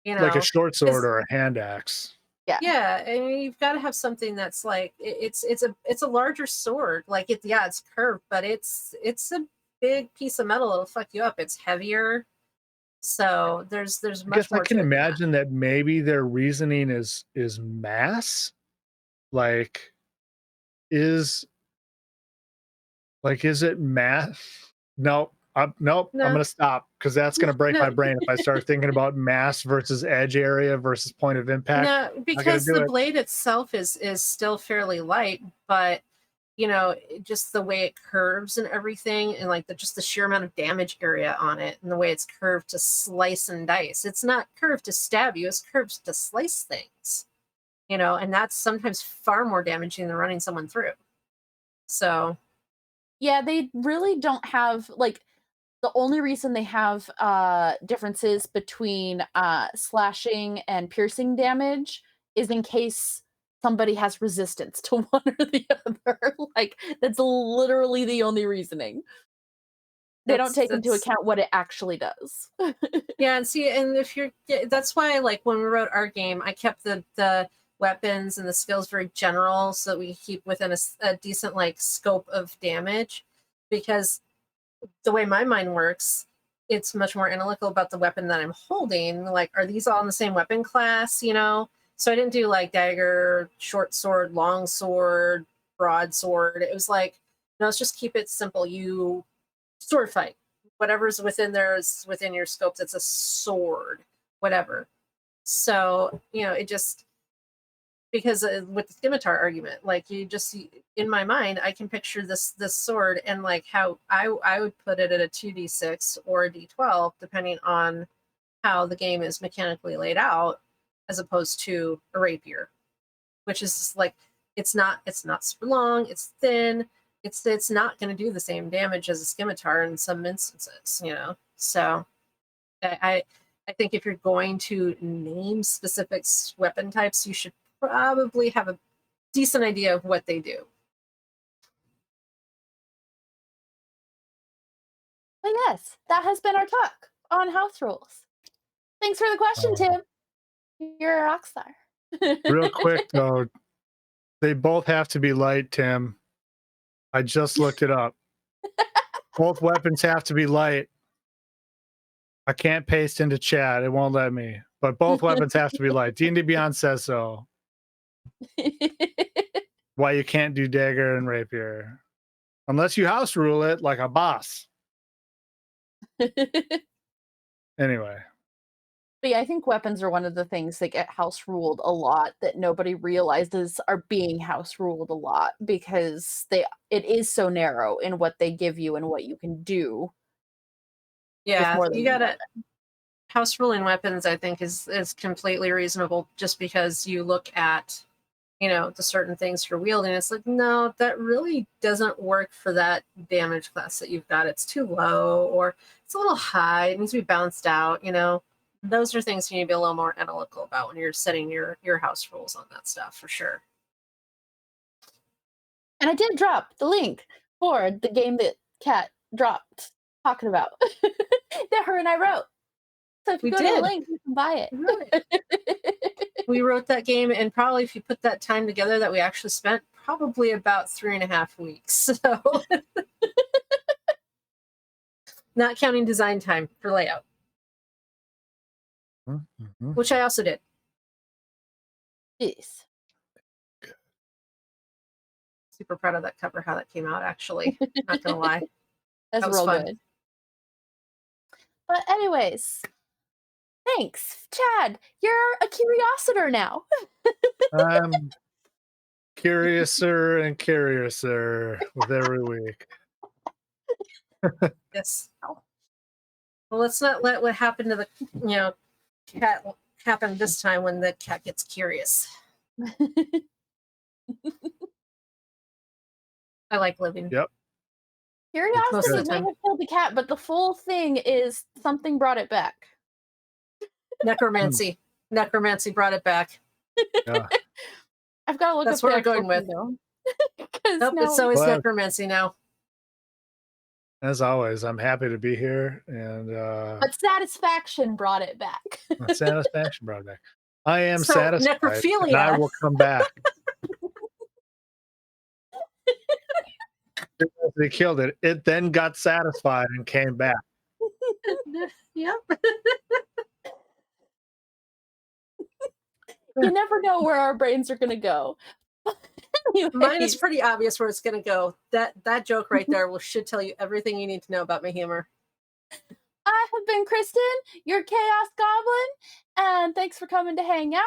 like a short sword 'Cause- or a hand axe. Yeah. yeah, I mean you've got to have something that's like it's a larger sword. Like it's curved, but it's a big piece of metal. It'll fuck you up. It's heavier. So there's I guess much I more can to it than that. imagine that maybe their reasoning is mass. Like, is is it math? Nope. Nope. I'm No, gonna stop because that's gonna break no, my brain if I start thinking about mass versus edge area versus point of impact. no, Not gonna because do the it. blade itself is still fairly light, but just the way it curves and everything, and like just the sheer amount of damage area on it, and the way it's curved to slice and dice. It's not curved to stab you; it's curved to slice things. And that's sometimes far more damaging than running someone through. So Yeah, they really don't have like the only reason they have differences between slashing and piercing damage is in case somebody has resistance to one or the other. Like that's literally the only reasoning. They don't take into that's account what it actually does. yeah, and see, and if you're, yeah, that's why, like, when we wrote our game, I kept the weapons and the skills very general, so that we keep within a decent like scope of damage, because the way my mind works, it's much more analytical about the weapon that I'm holding. Like, are these all in the same weapon class? So I didn't do like dagger, short sword, long sword, broadsword. It was like, no, let's just keep it simple. You sword fight. Whatever's within there is within your scope. That's a sword, whatever. So it just, because with the scimitar argument, like, in my mind, I can picture this sword, and like how I would put it at a 2d6 or a d12, depending on how the game is mechanically laid out, as opposed to a rapier, which is just like, it's not super long, it's thin, it's not going to do the same damage as a scimitar in some instances. So I I think if you're going to name specific weapon types, you should probably have a decent idea of what they do. But yes, that has been our talk on house rules. Thanks for the question, Uh, Tim. You're a rock star. real quick though, they both have to be light, Tim. I just looked it up. Both weapons have to be light. I can't paste into chat. It won't let me. But both weapons have to be light. D&D Beyond says so. Why you can't do dagger and rapier. Unless you house rule it like a boss. Anyway. But yeah, I think weapons are one of the things that get house ruled a lot that nobody realizes are being house ruled a lot because it is so narrow in what they give you and what you can do with Yeah, more you than one gotta weapon. house ruling weapons. I think is completely reasonable, just because you look at the certain things you're wielding. It's like, no, that really doesn't work for that damage class that you've got. It's too low, or it's a little high. It needs to be balanced out. Those are things you need to be a little more analytical about when you're setting your house rules on that stuff, for sure. And I did drop the link for the game that Kat dropped talking about that her and I wrote. So if you We go to the did. link, you can buy Really. it. We wrote that game, and probably, if you put that time together that we actually spent, probably about 3.5 weeks. So, not counting design time for layout, Mm-hmm. which I also did. Yes. Super proud of that cover, how that came out, actually. Not gonna lie. That's That was real fun. good. But anyways, thanks, Chad. You're a curiositor now. I'm curiouser and curiouser with every week. Yes. Oh. Well, let's not let what happened to the cat happen this time, when the cat gets curious. I like living Yep. most of Curiosity the may time. have killed the cat, but the full thing is something brought it back. Necromancy. Necromancy brought it back. Yeah. I've got to look That's up where the we're actual going thing with. though, because Nope, it's now always Well, necromancy now. as always, I'm happy to be here, and but satisfaction brought it back. my satisfaction brought it back. I am So, satisfied, and I necrophilia. will come back. They killed it. It then got satisfied and came back. Yep. You never know where our brains are going to go. Mine is Anyways, pretty obvious where it's going to go. That joke right there should tell you everything you need to know about my humor. I have been Kristen, your Chaos Goblin, and thanks for coming to hang out.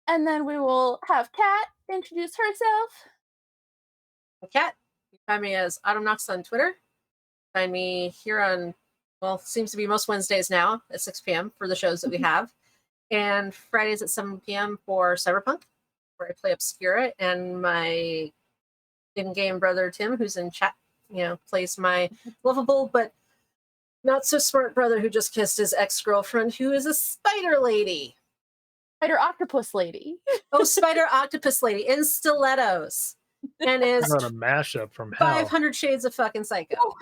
And then we will have Kat introduce herself. Kat, you find me as Autumn Knox on Twitter. Find me here on, well, seems to be most Wednesdays now at 6 p.m. for the shows that we have. And Fridays at 7 p.m. for Cyberpunk, where I play Obscura. And my in-game brother, Tim, who's in chat, plays my lovable but not so smart brother who just kissed his ex-girlfriend, who is a spider lady. Spider Octopus Lady. Oh, spider octopus lady in stilettos. And is What a mashup from hell. 500 shades of fucking psycho. Oh,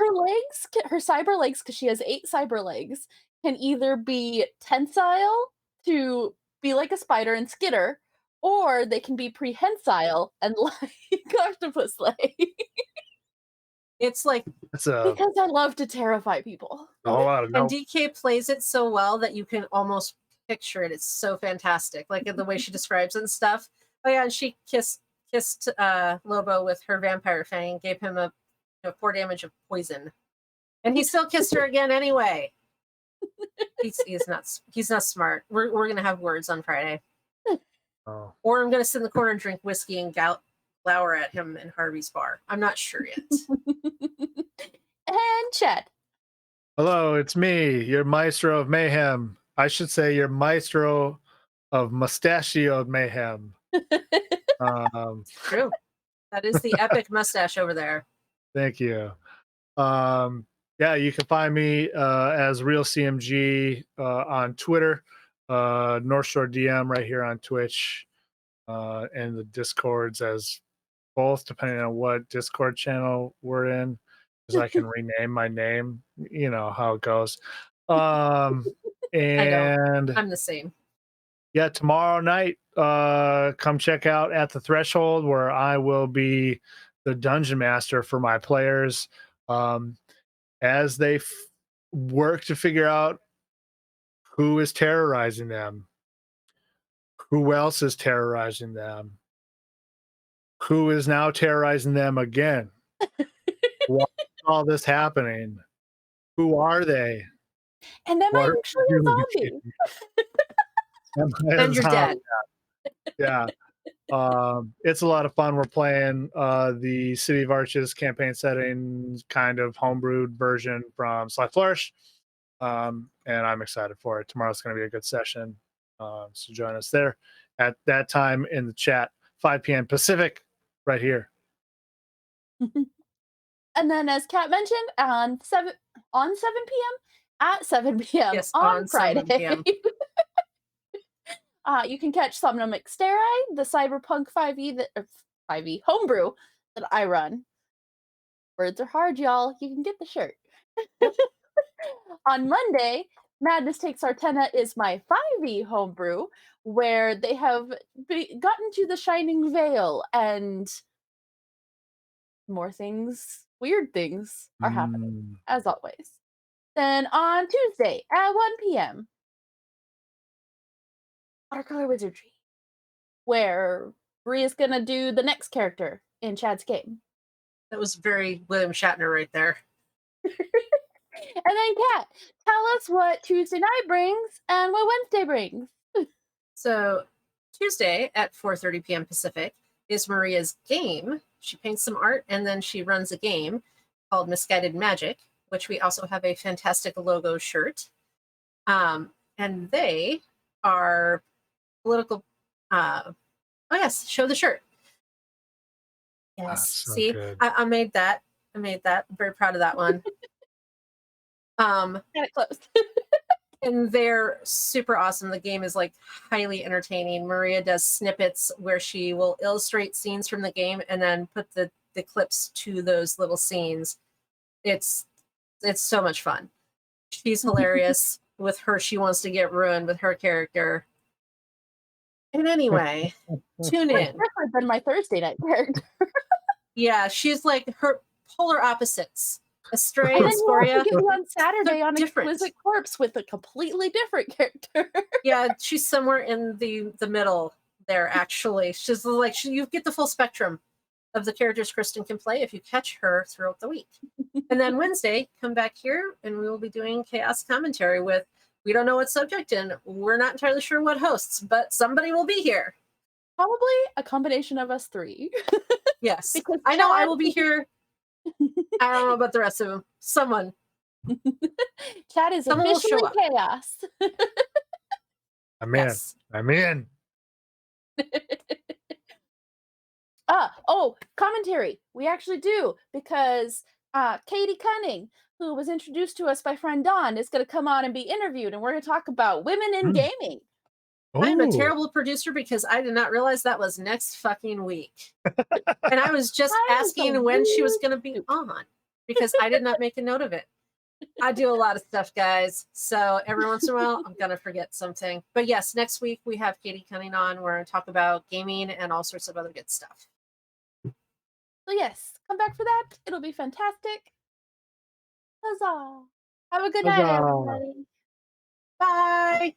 her cyber legs, because she has 8 cyber legs, can either be tensile to be like a spider and skitter, or they can be prehensile and like octopus leg. It's like, It's a Because I love to terrify people. whole lot of and no. DK plays it so well that you can almost picture it. It's so fantastic, like the way she describes it and stuff. Oh yeah, and she kissed Lobo with her vampire fang, gave him a 4 damage of poison, and he still kissed her again anyway. He's not smart. We're gonna have words on Friday, Oh. or I'm gonna sit in the corner and drink whiskey and glower at him in Harvey's bar. I'm not sure yet. And Chad. Hello, it's me, your maestro of mayhem. I should say your maestro of mustachioed mayhem. True. That is the epic mustache over there. Thank you. Yeah, you can find me as Real CMG on Twitter, North Shore DM right here on Twitch, and the Discords as both, depending on what Discord channel we're in, because I can rename my name. You know how it goes. I And don't. I'm the same. yeah, tomorrow night, come check out At the Threshold, where I will be the dungeon master for my players as they work to figure out who is terrorizing them, who else is terrorizing them, who is now terrorizing them again. Why is all this happening? Who are they? And am What I are actually they a doing? zombie? And you're dead. Yeah. It's a lot of fun. We're playing the City of Arches campaign setting, kind of homebrewed version from Sly Flourish. And I'm excited for it. Tomorrow's going to be a good session. So join us there at that time in the chat, 5 p.m. Pacific, right here. And then, as Kat mentioned, on 7 p.m. at 7 p.m. Yes, on on 7 Friday. p.m. You can catch Somnum Exteri, the Cyberpunk 5e homebrew that I run. Words are hard, y'all. You can get the shirt. On Monday, Madness Takes Artena is my 5e homebrew, where they have gotten to the Shining Veil, and more things, weird things, are happening, as always. Then on Tuesday at 1 p.m., Watercolor Wizardry, where Maria's gonna do the next character in Chad's game. That was very William Shatner right there. And then Kat, tell us what Tuesday night brings and what Wednesday brings. So Tuesday at 4:30 p.m. Pacific is Maria's game. She paints some art and then she runs a game called Misguided Magic, which we also have a fantastic logo shirt. And they are political. Oh yes, show the shirt. Yes, So see, good. I made that. I'm very proud of that one. Got it close. And they're super awesome. The game is like highly entertaining. Maria does snippets where she will illustrate scenes from the game and then put the clips to those little scenes. It's so much fun. She's hilarious with her. She wants to get ruined with her character. And anyway, tune in. Different than my Thursday night character. Yeah, she's like her polar opposites. Astray And and then we'll also Scoria. get you on Saturday on different. Exquisite Corpse with a completely different character. Yeah, she's somewhere in the middle there, actually. She's like, you get the full spectrum of the characters Kristen can play if you catch her throughout the week. And then Wednesday, come back here and we will be doing Chaos Commentary with, we don't know what subject and we're not entirely sure what hosts, but somebody will be here. Probably a combination of us three. Yes. Because I know I Chad- will be here. I don't know about the rest of them. Someone Chad is Someone will show officially up. chaos. I'm in. Yes. I'm in. Commentary. We actually do, because Katie Cunning, who was introduced to us by friend Dawn, is going to come on and be interviewed, and we're going to talk about women in gaming. I'm a Ooh. terrible producer because I did not realize that was next fucking week. And I was just I am asking so when she was weird. going to be on because I did not make a note of it. I do a lot of stuff, guys. So every once in a while, I'm going to forget something. But yes, next week we have Katie Cunning on. We're going to talk about gaming and all sorts of other good stuff. So yes, come back for that. It'll be fantastic. Huzzah! Have a good night, Huzzah. everybody. Bye.